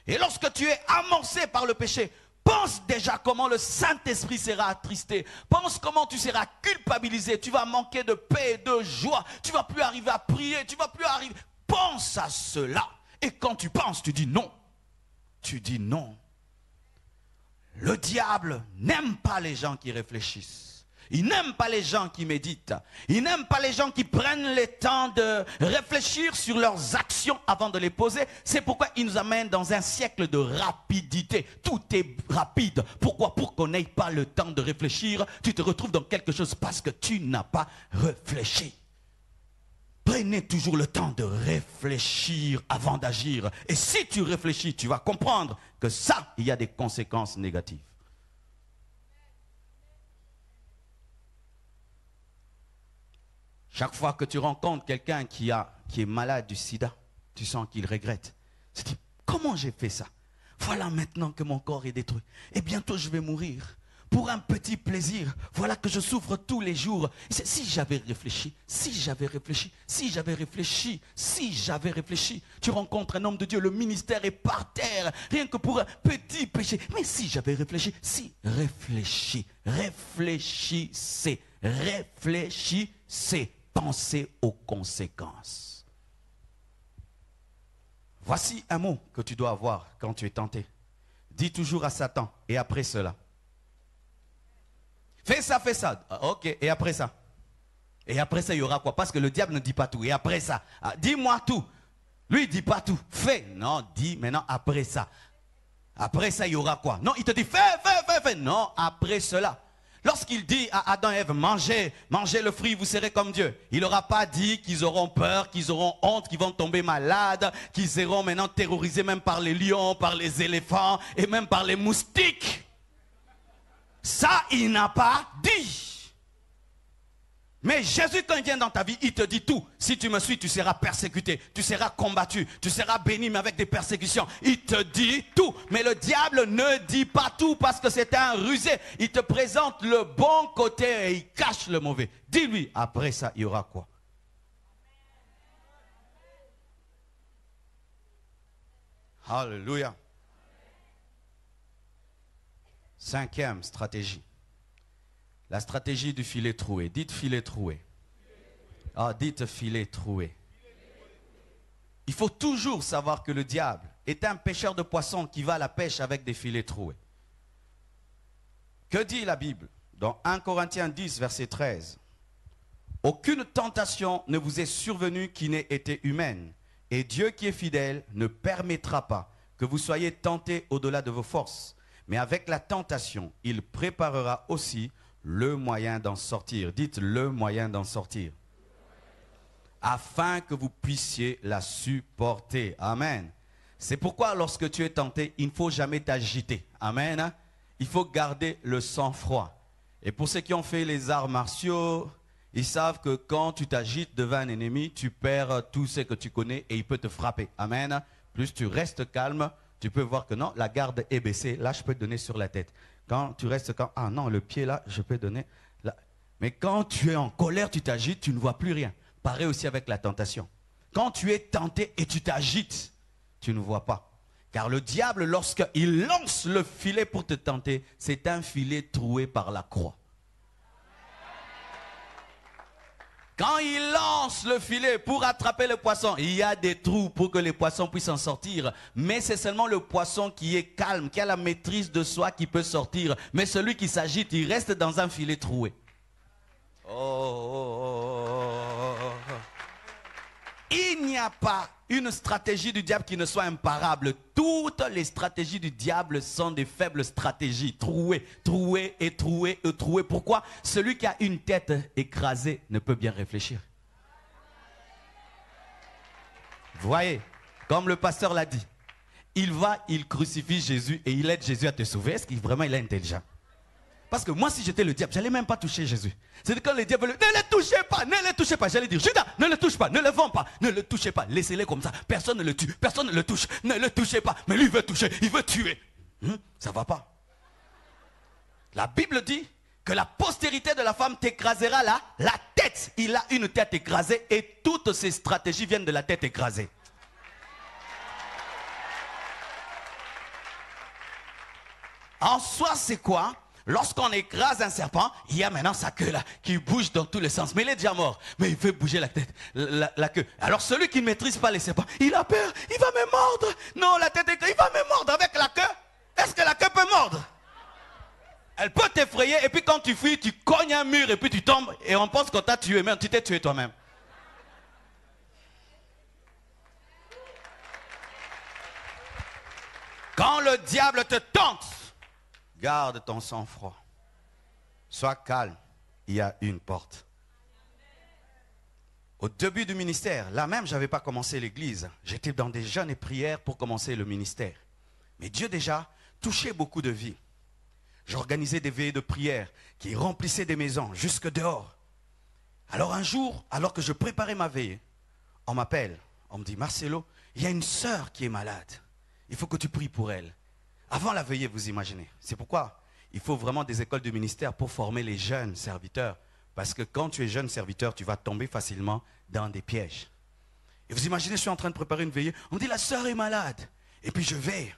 Et lorsque tu es amorcé par le péché, pense déjà comment le Saint-Esprit sera attristé. Pense comment tu seras culpabilisé. Tu vas manquer de paix et de joie. Tu ne vas plus arriver à prier. Tu vas plus arriver. Pense à cela. Et quand tu penses, tu dis non. Tu dis non. Le diable n'aime pas les gens qui réfléchissent. Il n'aime pas les gens qui méditent. Il n'aime pas les gens qui prennent le temps de réfléchir sur leurs actions avant de les poser. C'est pourquoi il nous amène dans un siècle de rapidité. Tout est rapide. Pourquoi? Pour qu'on n'ait pas le temps de réfléchir. Tu te retrouves dans quelque chose parce que tu n'as pas réfléchi. Prenez toujours le temps de réfléchir avant d'agir. Et si tu réfléchis, tu vas comprendre que ça, il y a des conséquences négatives. Chaque fois que tu rencontres quelqu'un qui est malade du sida, tu sens qu'il regrette. Tu te dis, comment j'ai fait ça? Voilà maintenant que mon corps est détruit. Et bientôt je vais mourir. Pour un petit plaisir, voilà que je souffre tous les jours. Si j'avais réfléchi, si j'avais réfléchi, si j'avais réfléchi, si j'avais réfléchi. Tu rencontres un homme de Dieu, le ministère est par terre, rien que pour un petit péché. Mais si j'avais réfléchi, si, réfléchis, réfléchissez, réfléchissez, pensez aux conséquences. Voici un mot que tu dois avoir quand tu es tenté. Dis toujours à Satan, et après cela. Fais ça, ok, et après ça. Et après ça, il y aura quoi? Parce que le diable ne dit pas tout. Et après ça, dis-moi tout. Lui, il ne dit pas tout. Fais. Non, dis maintenant après ça. Après ça, il y aura quoi? Non, il te dit fais. Non, après cela. Lorsqu'il dit à Adam et Ève, mangez le fruit, vous serez comme Dieu. Il n'aura pas dit qu'ils auront peur, qu'ils auront honte, qu'ils vont tomber malades, qu'ils seront maintenant terrorisés même par les lions, par les éléphants et même par les moustiques. Ça, il n'a pas dit. Mais Jésus, quand il vient dans ta vie, il te dit tout. Si tu me suis, tu seras persécuté, tu seras combattu, tu seras béni, mais avec des persécutions. Il te dit tout. Mais le diable ne dit pas tout parce que c'est un rusé. Il te présente le bon côté et il cache le mauvais. Dis-lui, après ça, il y aura quoi? Alléluia. 5e stratégie. La stratégie du filet troué. Dites filet troué. Ah, dites filet troué. Il faut toujours savoir que le diable est un pêcheur de poissons qui va à la pêche avec des filets troués. Que dit la Bible? Dans 1 Corinthiens 10, verset 13. Aucune tentation ne vous est survenue qui n'ait été humaine. Et Dieu qui est fidèle ne permettra pas que vous soyez tentés au-delà de vos forces. Mais avec la tentation, il préparera aussi le moyen d'en sortir. Dites le moyen d'en sortir. Afin que vous puissiez la supporter. Amen. C'est pourquoi lorsque tu es tenté, il ne faut jamais t'agiter. Amen. Il faut garder le sang-froid. Et pour ceux qui ont fait les arts martiaux, ils savent que quand tu t'agites devant un ennemi, tu perds tout ce que tu connais et il peut te frapper. Amen. Plus tu restes calme, tu peux voir que non, la garde est baissée. Là, je peux te donner sur la tête. Quand tu restes calme, ah non, le pied là, je peux donner. Là. Mais quand tu es en colère, tu t'agites, tu ne vois plus rien. Pareil aussi avec la tentation. Quand tu es tenté et tu t'agites, tu ne vois pas. Car le diable, lorsqu'il lance le filet pour te tenter, c'est un filet troué par la croix. Quand il lance le filet pour attraper le poisson, il y a des trous pour que les poissons puissent en sortir. Mais c'est seulement le poisson qui est calme, qui a la maîtrise de soi qui peut sortir. Mais celui qui s'agite, il reste dans un filet troué. Il n'y a pas une stratégie du diable qui ne soit imparable. Toutes les stratégies du diable sont des faibles stratégies. Trouées. Pourquoi? Celui qui a une tête écrasée ne peut bien réfléchir. Vous voyez, comme le pasteur l'a dit, il crucifie Jésus et il aide Jésus à te sauver. Est-ce qu'il vraiment il est intelligent? Parce que moi, si j'étais le diable, je n'allais même pas toucher Jésus. C'est quand le diable, ne le touchez pas. J'allais dire, Judas, ne le touche pas, ne le vends pas, ne le touchez pas. Laissez-le comme ça. Personne ne le tue, personne ne le touche. Ne le touchez pas. Mais lui, il veut toucher, il veut tuer. Ça ne va pas. La Bible dit que la postérité de la femme t'écrasera là, la tête. Il a une tête écrasée et toutes ses stratégies viennent de la tête écrasée. En soi, c'est quoi? Lorsqu'on écrase un serpent, il y a maintenant sa queue là, qui bouge dans tous les sens. Mais il est déjà mort. Mais il fait bouger la tête, la queue. Alors celui qui ne maîtrise pas les serpents, il a peur, il va me mordre. Non, la tête est il va me mordre avec la queue. Est-ce que la queue peut mordre? Elle peut t'effrayer et puis quand tu fuis, tu cognes un mur et puis tu tombes et on pense qu'on t'a tué, mais tu t'es tué toi-même. Quand le diable te tente, garde ton sang-froid. Sois calme. Il y a une porte. Au début du ministère, là même, je n'avais pas commencé l'église. J'étais dans des jeûnes et prières pour commencer le ministère. Mais Dieu déjà touchait beaucoup de vies. J'organisais des veillées de prière qui remplissaient des maisons jusque dehors. Alors un jour, alors que je préparais ma veillée, on m'appelle. On me dit, Marcelo, il y a une sœur qui est malade. Il faut que tu pries pour elle. Avant la veillée, vous imaginez. C'est pourquoi il faut vraiment des écoles de ministère pour former les jeunes serviteurs. Parce que quand tu es jeune serviteur, tu vas tomber facilement dans des pièges. Et vous imaginez, je suis en train de préparer une veillée. On me dit, la sœur est malade. Et puis je vais,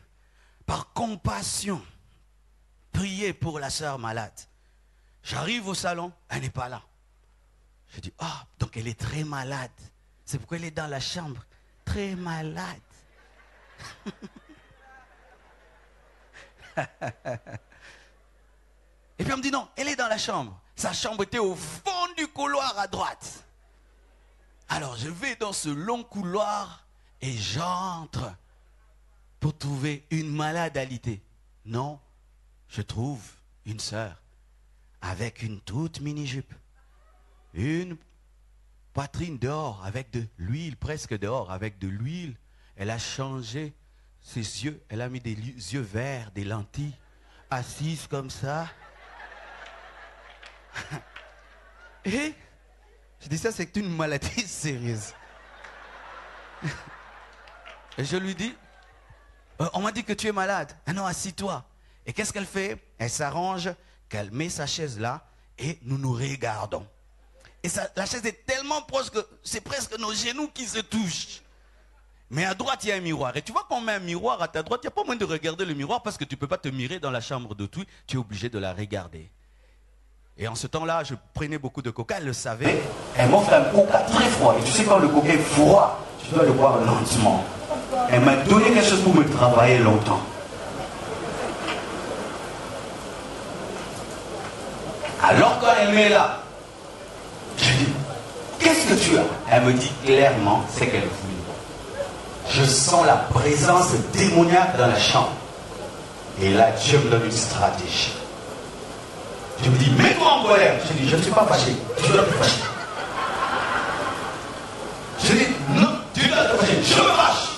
par compassion, prier pour la sœur malade. J'arrive au salon, elle n'est pas là. Je dis, ah, donc elle est très malade. C'est pourquoi elle est dans la chambre. Très malade. Et puis on me dit non, elle est dans la chambre. Sa chambre était au fond du couloir à droite. Alors je vais dans ce long couloir et j'entre pour trouver une malade alitée. Non, je trouve une sœur avec une toute mini-jupe. Une poitrine dehors avec de l'huile, presque dehors avec de l'huile. Elle a changé ses yeux, elle a mis des yeux verts, des lentilles, assise comme ça. Et je dis ça, c'est une maladie sérieuse. Et je lui dis, on m'a dit que tu es malade. Ah non, assis-toi. Et qu'est-ce qu'elle fait? Elle s'arrange, qu'elle met sa chaise là et nous nous regardons. Et ça, la chaise est tellement proche que c'est presque nos genoux qui se touchent. Mais à droite, il y a un miroir. Et tu vois qu'on met un miroir à ta droite, il n'y a pas moyen de regarder le miroir parce que tu ne peux pas te mirer dans la chambre d'autrui. Tu es obligé de la regarder. Et en ce temps-là, je prenais beaucoup de coca, elle le savait. Elle m'offre un coca très froid. Et tu sais, quand le coca est froid, tu dois le boire lentement. Elle m'a donné quelque chose pour me travailler longtemps. Alors quand elle met là, je dis, qu'est-ce que tu as? Elle me dit clairement, c'est qu'elle fouille. Je sens la présence démoniaque dans la chambre. Et là, Dieu me donne une stratégie. Je me dis, mets-toi en colère. Je dis, je ne suis pas fâché. Tu dois te fâcher. Je dis, non, tu dois te fâcher. Je me fâche.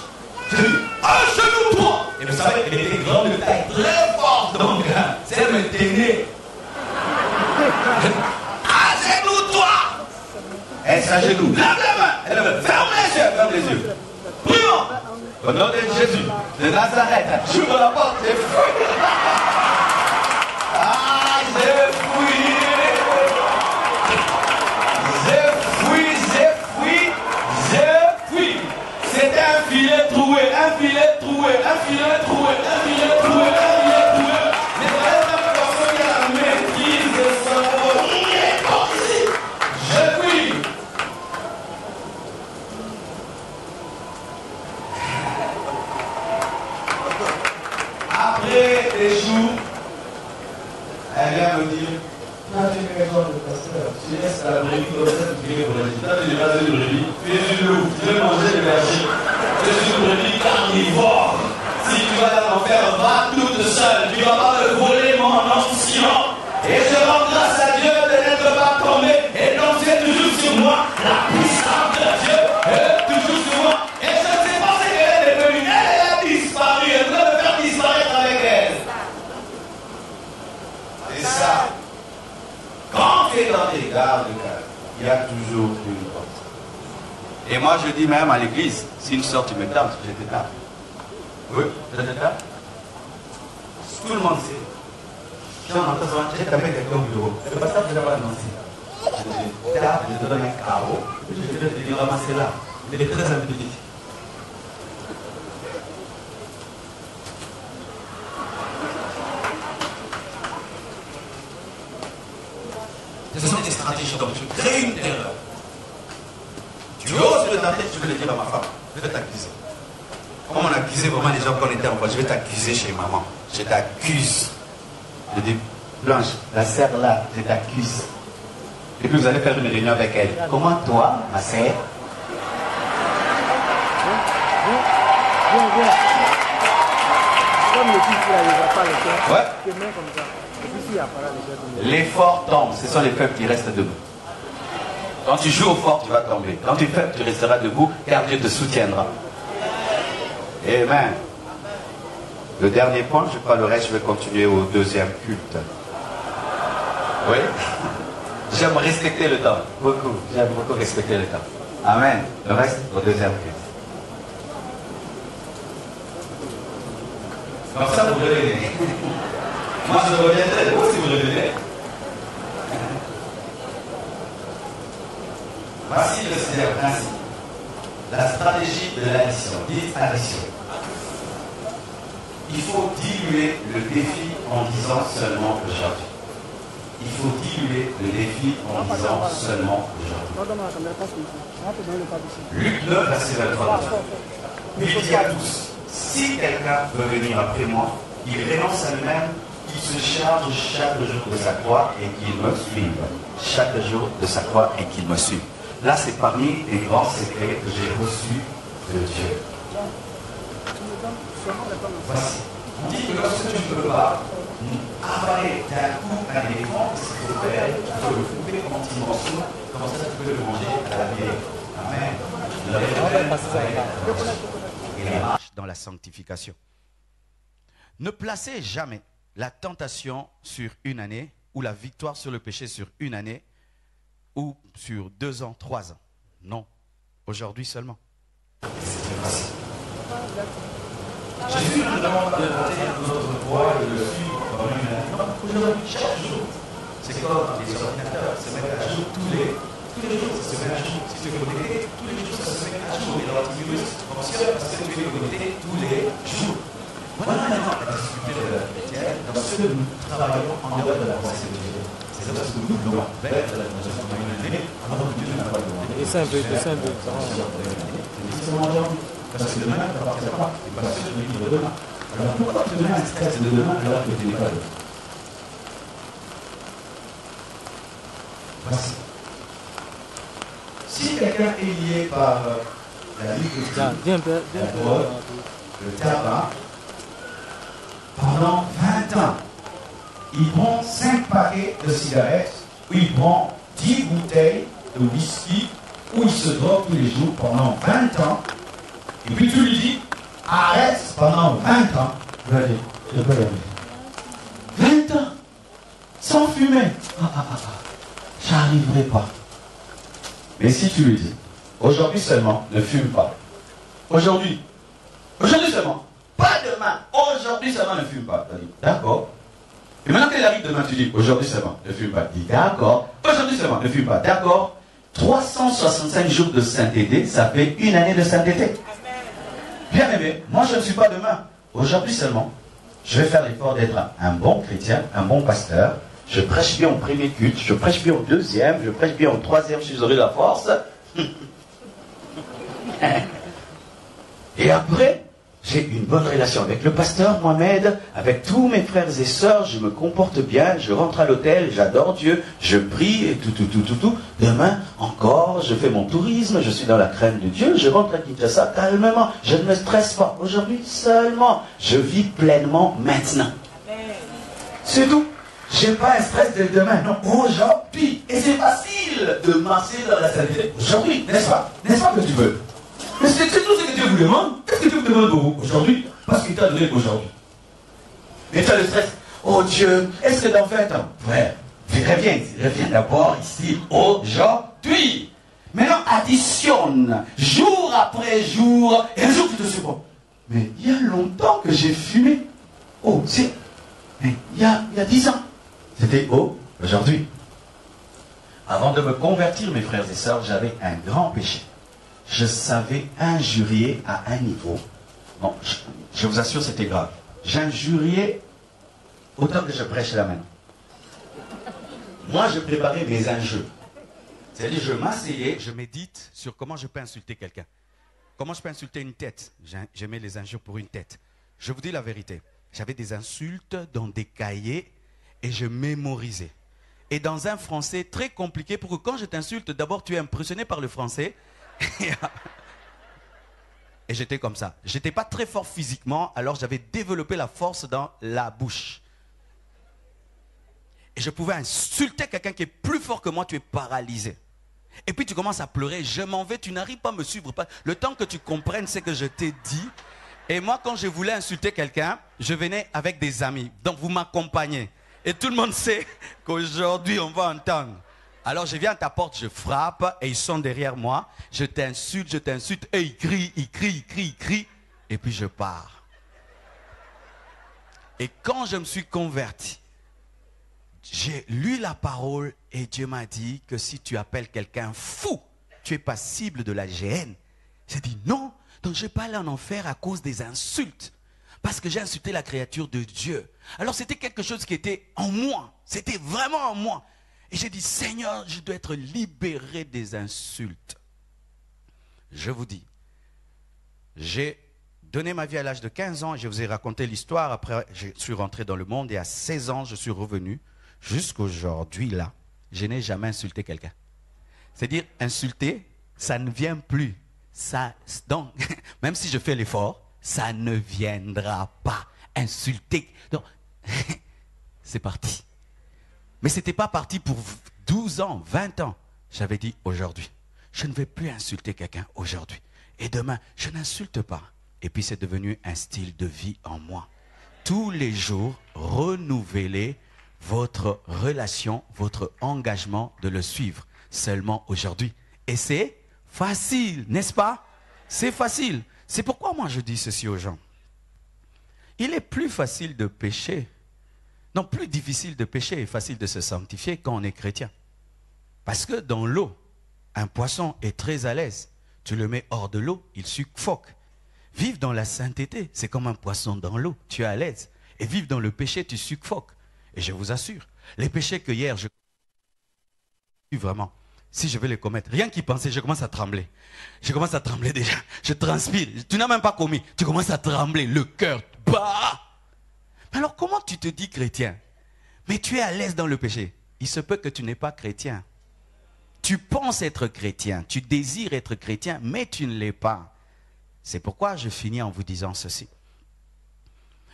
Je dis, agenouille-toi. Et vous savez, elle était grande de taille, très forte. Donc, elle me tenait. Agenouille-toi. Elle s'agenouille. Lève les mains. Elle me ferme les yeux. Ferme les yeux. Prions. Au nom de Jésus, de Nazareth, j'ouvre la porte et fouille. Ah, j'ai fouillé. J'ai fouillé. C'était un filet troué, un filet troué, un filet troué, un filet troué, un filet troué. Mais voilà la personne qui a la maîtrise de son rôle. J'ai fouillé. Après des jours, elle vient me dire, quand tu fais quelque chose de pasteur, tu laisses la brebis comme ça, tu fais pour la vie. Quand tu n'es pas une brebis, tu es une loup, tu veux manger de l'hergie. Tu es une brebis carnivore. Si tu vas dans l'enfer, va toute seule. Tu ne vas pas me voler mon onction. Et je rends grâce à Dieu de n'être pas tombé. Et donc tu es toujours sur moi. La puissance de Dieu est toujours sur moi. Et je ne sais pas ce qu'elle est devenue. Elle a disparu. Elle doit me faire disparaître avec elle. C'est ça. Quand tu es dans tes gardes, il y a toujours une porte. Et moi je dis même à l'église, si une soeur tu me tapes, je te tape. Oui, je te tape. Tout le monde sait. J'ai entendu souvent, j'ai tapé quelqu'un au bureau. C'est pas ça que je vais annoncer. Je te tape, je te donne un carreau, je te dis ramasser là. Il est très petit. Ce sont des stratégies comme tu crées une terreur. Tu oses le tenter, tu veux le dire à ma femme. Je vais t'accuser. Comme on accusait vraiment les gens qu'on était en voiture, je vais t'accuser chez maman. Je t'accuse. Je dis, Blanche, la sœur là, je t'accuse. Et puis vous allez faire une réunion avec elle. Comment toi, ma sœur? Viens. Comme le fils là, il va pas le faire. Ouais. Tu te mets comme ça. Les forts tombent, ce sont les faibles qui restent debout. Quand tu joues au fort, tu vas tomber. Quand tu es faible, tu resteras debout, car Dieu te soutiendra. Amen. Le dernier point, je crois, le reste, je vais continuer au deuxième culte. Oui. J'aime respecter le temps. Beaucoup. J'aime beaucoup respecter le temps. Amen. Le reste, au deuxième culte. Comme ça, vous revenez. Moi, je reviendrai. Vous, si vous revenez. Voici le Seigneur principe. La stratégie de l'addition. Dites addition. Il faut diluer le défi en disant seulement aujourd'hui. Il faut diluer le défi en disant seulement aujourd'hui. Luc 9, verset 23. Il dit à tous, si quelqu'un veut venir après moi, il renonce à lui-même, qu'il se charge chaque jour de sa croix et qu'il me suive. Chaque jour de sa croix et qu'il me suive. Là, c'est parmi les grands secrets que j'ai reçus de Dieu. Voici. On dit que lorsque tu ne peux pas avaler d'un coup un éléphant, ce qu'il faut faire, il faut le couper en petits morceaux, comme ça tu peux le manger à la bière. Amen. Et la marche dans la sanctification. Ne placez jamais la tentation sur une année ou la victoire sur le péché sur une année ou sur 2 ans, 3 ans. Non, aujourd'hui seulement. C'est facile. Jésus nous demande d'adopter notre voie et de le suivre pendant une année. Non, aujourd'hui, chaque jour. C'est comme les ordinateurs se mettent à jour tous les jours, ça se met à jour. Si tu es connecté, tous les jours, ça se met à jour. Et l'antivirus fonctionne parce que tu es connecté tous les jours. Voilà maintenant la difficulté de la chrétienne, dans ce que nous travaillons en dehors de la pensée de Dieu. C'est là ce que nous voulons vers la dimension de une année, alors que Dieu n'a pas demandé. Et c'est un peu, ça va. Parce que demain ne t'appartient pas, et parce que je me livre demain. Alors pourquoi te donner un stress de demain alors que tu n'es pas là? Voici. Si quelqu'un est lié par la nicotine, le tabac, pendant 20 ans, il prend 5 paquets de cigarettes, ou il prend 10 bouteilles de whisky, ou il se drogue tous les jours pendant 20 ans, et puis tu lui dis, arrête pendant 20 ans. Il va dire, je peux l'arrêter. 20 ans, sans fumer. J'arriverai pas. Mais si tu lui dis, aujourd'hui seulement, ne fume pas. Aujourd'hui seulement, pas demain, aujourd'hui seulement, ne fume pas. Tu dis, d'accord. Et maintenant qu'il arrive demain, tu dis, aujourd'hui seulement, ne fume pas. Il dit, d'accord. Aujourd'hui seulement, ne fume pas. D'accord. 365 jours de sainteté, ça fait une année de sainteté. Bien aimé, moi je ne suis pas demain. Aujourd'hui seulement, je vais faire l'effort d'être un bon chrétien, un bon pasteur. Je prêche bien au premier culte, je prêche bien au deuxième, je prêche bien au troisième si j'aurai la force. Et après, j'ai une bonne relation avec le pasteur Mohamed, avec tous mes frères et sœurs, je me comporte bien, je rentre à l'hôtel, j'adore Dieu, je prie et tout. Demain, encore, je fais mon tourisme, je suis dans la crème de Dieu, je rentre à Kinshasa calmement, je ne me stresse pas. Aujourd'hui seulement, je vis pleinement maintenant. C'est tout. J'ai pas un stress de demain, non, aujourd'hui. Et c'est facile de marcher dans la sainteté. Aujourd'hui, n'est-ce pas? N'est-ce pas que tu veux? Mais c'est tout ce que Dieu vous demande. Qu'est-ce que Dieu vous demande pour vous aujourd'hui? Parce qu'il t'a donné aujourd'hui. Mais tu as le stress. Oh Dieu, est-ce que dans 20 ans? Frère, reviens d'abord ici aujourd'hui. Maintenant, additionne jour après jour. Et un jour, tu te souviens. Mais il y a longtemps que j'ai fumé. Oh, c'est. Mais il y a 10 ans. C'était aujourd'hui. Avant de me convertir, mes frères et sœurs, j'avais un grand péché. Je savais injurier à un niveau. Non, je vous assure, c'était grave. J'injuriais autant que je prêche là maintenant. Moi, je préparais mes injures. C'est-à-dire, je m'asseyais, je médite sur comment je peux insulter quelqu'un. Comment je peux insulter une tête. J'aimais les injures pour une tête. Je vous dis la vérité. J'avais des insultes dans des cahiers et je mémorisais. Et dans un français très compliqué, pour que quand je t'insulte, d'abord tu es impressionné par le français. Et j'étais comme ça. J'étais pas très fort physiquement, alors j'avais développé la force dans la bouche. Et je pouvais insulter quelqu'un qui est plus fort que moi, tu es paralysé. Et puis tu commences à pleurer, je m'en vais, tu n'arrives pas à me suivre. Le temps que tu comprennes ce que je t'ai dit. Et moi, quand je voulais insulter quelqu'un, je venais avec des amis. Donc vous m'accompagnez. Et tout le monde sait qu'aujourd'hui, on va entendre. Alors je viens à ta porte, je frappe, et ils sont derrière moi. Je t'insulte, et ils crient. Et puis je pars. Et quand je me suis converti, j'ai lu la parole et Dieu m'a dit que si tu appelles quelqu'un fou, tu es passible de la géhenne. J'ai dit non, donc je ne vais pas aller en enfer à cause des insultes. Parce que j'ai insulté la créature de Dieu. Alors c'était quelque chose qui était en moi. C'était vraiment en moi. Et j'ai dit, Seigneur, je dois être libéré des insultes. Je vous dis, j'ai donné ma vie à l'âge de 15 ans. Je vous ai raconté l'histoire. Après, je suis rentré dans le monde et à 16 ans, je suis revenu. Jusqu'aujourd'hui, là, je n'ai jamais insulté quelqu'un. C'est-à-dire, insulter, ça ne vient plus. Ça, donc, même si je fais l'effort, ça ne viendra pas. Insulter. Donc, c'est parti. Mais ce n'était pas parti pour 12 ans, 20 ans. J'avais dit aujourd'hui, je ne vais plus insulter quelqu'un aujourd'hui. Et demain, je n'insulte pas. Et puis c'est devenu un style de vie en moi. Tous les jours, renouvelez votre relation, votre engagement de le suivre seulement aujourd'hui. Et c'est facile, n'est-ce pas? C'est facile. C'est pourquoi moi je dis ceci aux gens. Il est plus facile de pécher. Non, plus difficile de pécher et facile de se sanctifier quand on est chrétien. Parce que dans l'eau, un poisson est très à l'aise. Tu le mets hors de l'eau, il suffoque. Vivre dans la sainteté, c'est comme un poisson dans l'eau, tu es à l'aise. Et vivre dans le péché, tu suffoques. Et je vous assure, les péchés que hier, vraiment, si je vais les commettre, rien qu'y penser, je commence à trembler. Je commence à trembler déjà. Je transpire. Tu n'as même pas commis. Tu commences à trembler. Le cœur bat. Alors comment tu te dis chrétien? Mais tu es à l'aise dans le péché. Il se peut que tu n'es pas chrétien. Tu penses être chrétien. Tu désires être chrétien, mais tu ne l'es pas. C'est pourquoi je finis en vous disant ceci.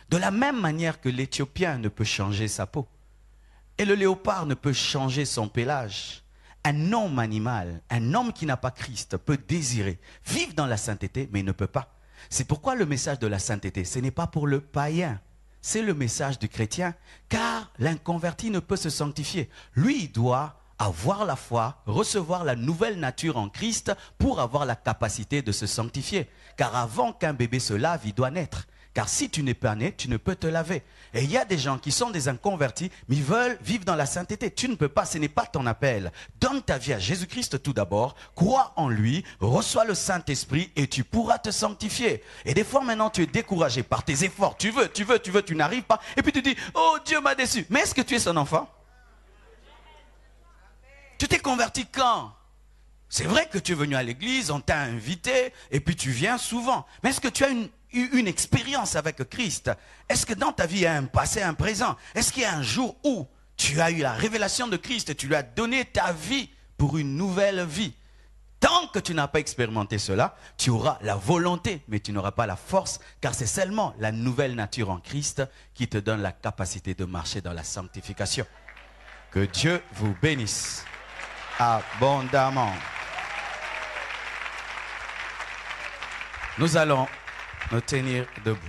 De la même manière que l'Éthiopien ne peut changer sa peau, et le léopard ne peut changer son pelage, un homme animal, un homme qui n'a pas Christ peut désirer vivre dans la sainteté, mais il ne peut pas. C'est pourquoi le message de la sainteté, ce n'est pas pour le païen, c'est le message du chrétien, car l'inconverti ne peut se sanctifier. Lui, il doit avoir la foi, recevoir la nouvelle nature en Christ pour avoir la capacité de se sanctifier. Car avant qu'un bébé se lave, il doit naître. Car si tu n'es pas né, tu ne peux te laver. Et il y a des gens qui sont des inconvertis, mais ils veulent vivre dans la sainteté. Tu ne peux pas, ce n'est pas ton appel. Donne ta vie à Jésus-Christ tout d'abord, crois en lui, reçois le Saint-Esprit et tu pourras te sanctifier. Et des fois maintenant tu es découragé par tes efforts. Tu veux, tu n'arrives pas. Et puis tu dis, oh Dieu m'a déçu. Mais est-ce que tu es son enfant? Tu t'es converti quand? C'est vrai que tu es venu à l'église, on t'a invité, et puis tu viens souvent. Mais est-ce que tu as eu une expérience avec Christ? Est-ce que dans ta vie, il y a un passé, un présent? Est-ce qu'il y a un jour où tu as eu la révélation de Christ et tu lui as donné ta vie pour une nouvelle vie? Tant que tu n'as pas expérimenté cela, tu auras la volonté, mais tu n'auras pas la force, car c'est seulement la nouvelle nature en Christ qui te donne la capacité de marcher dans la sanctification. Que Dieu vous bénisse abondamment. Nous allons nous tenir debout.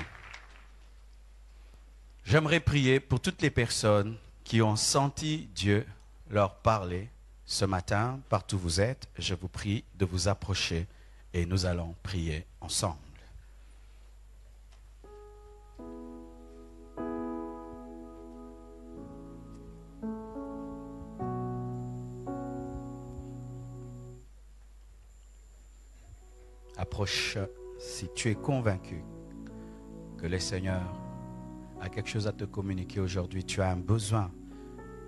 J'aimerais prier pour toutes les personnes qui ont senti Dieu leur parler ce matin, partout où vous êtes. Je vous prie de vous approcher et nous allons prier ensemble. Approche si tu es convaincu que le Seigneur a quelque chose à te communiquer aujourd'hui. Tu as un besoin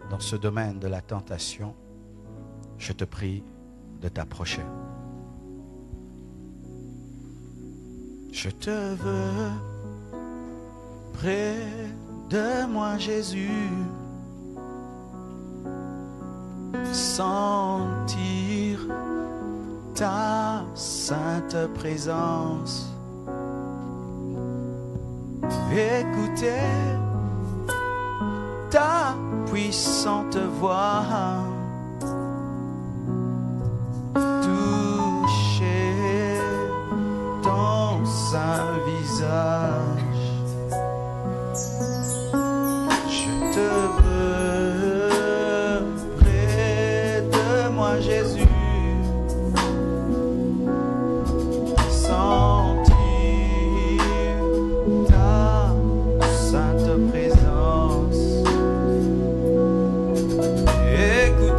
dans ce domaine de la tentation. Je te prie de t'approcher. Je te veux près de moi, Jésus, sentir ta sainte présence, écouter ta puissante voix, toucher ton saint visage. Je te veux près de moi, Jésus, écoute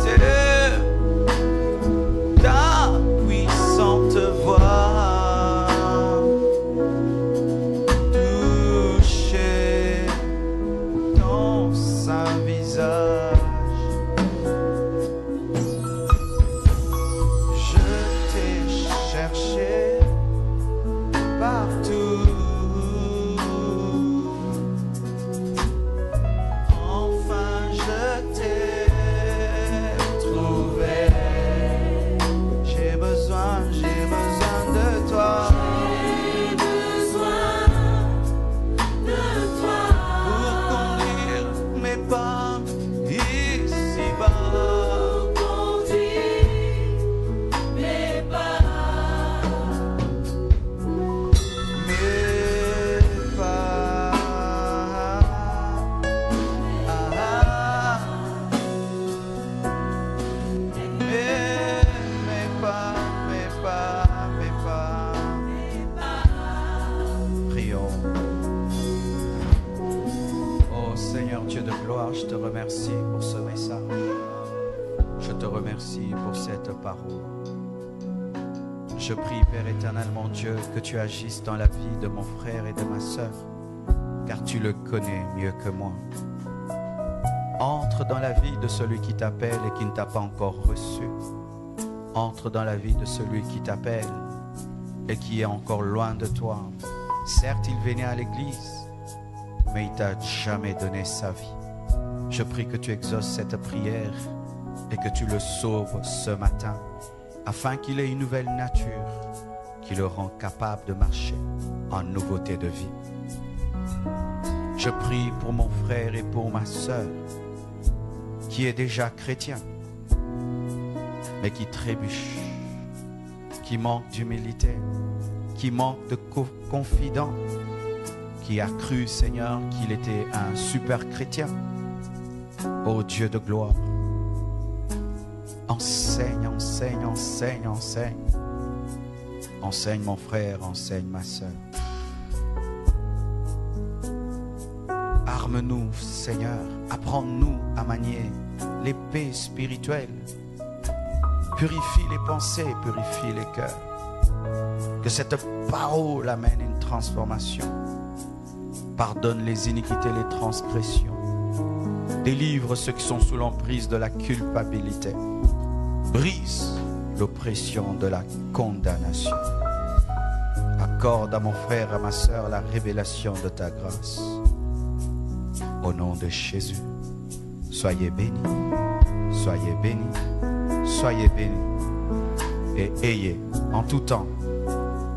soir, je te remercie pour ce message. Je te remercie pour cette parole. Je prie, Père éternel, mon Dieu, que tu agisses dans la vie de mon frère et de ma sœur, car tu le connais mieux que moi. Entre dans la vie de celui qui t'appelle et qui ne t'a pas encore reçu. Entre dans la vie de celui qui t'appelle et qui est encore loin de toi. Certes, il venait à l'église, mais il t'a jamais donné sa vie. Je prie que tu exauces cette prière et que tu le sauves ce matin, afin qu'il ait une nouvelle nature qui le rend capable de marcher en nouveauté de vie. Je prie pour mon frère et pour ma sœur, qui est déjà chrétien, mais qui trébuche, qui manque d'humilité, qui manque de confidence, qui a cru, Seigneur, qu'il était un super chrétien. Ô Dieu de gloire, enseigne, enseigne, enseigne, enseigne. Enseigne mon frère, enseigne ma sœur. Arme-nous, Seigneur, apprends-nous à manier l'épée spirituelle. Purifie les pensées, purifie les cœurs. Que cette parole amène une transformation. Pardonne les iniquités, les transgressions. Délivre ceux qui sont sous l'emprise de la culpabilité. Brise l'oppression de la condamnation. Accorde à mon frère, à ma sœur, la révélation de ta grâce. Au nom de Jésus, soyez bénis, soyez bénis, soyez bénis. Et ayez en tout temps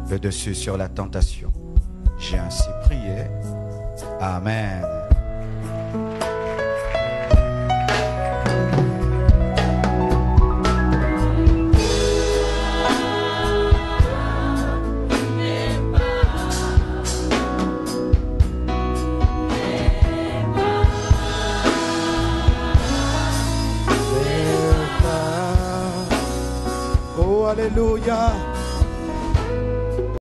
le dessus sur la tentation. J'ai ainsi prié. Amen.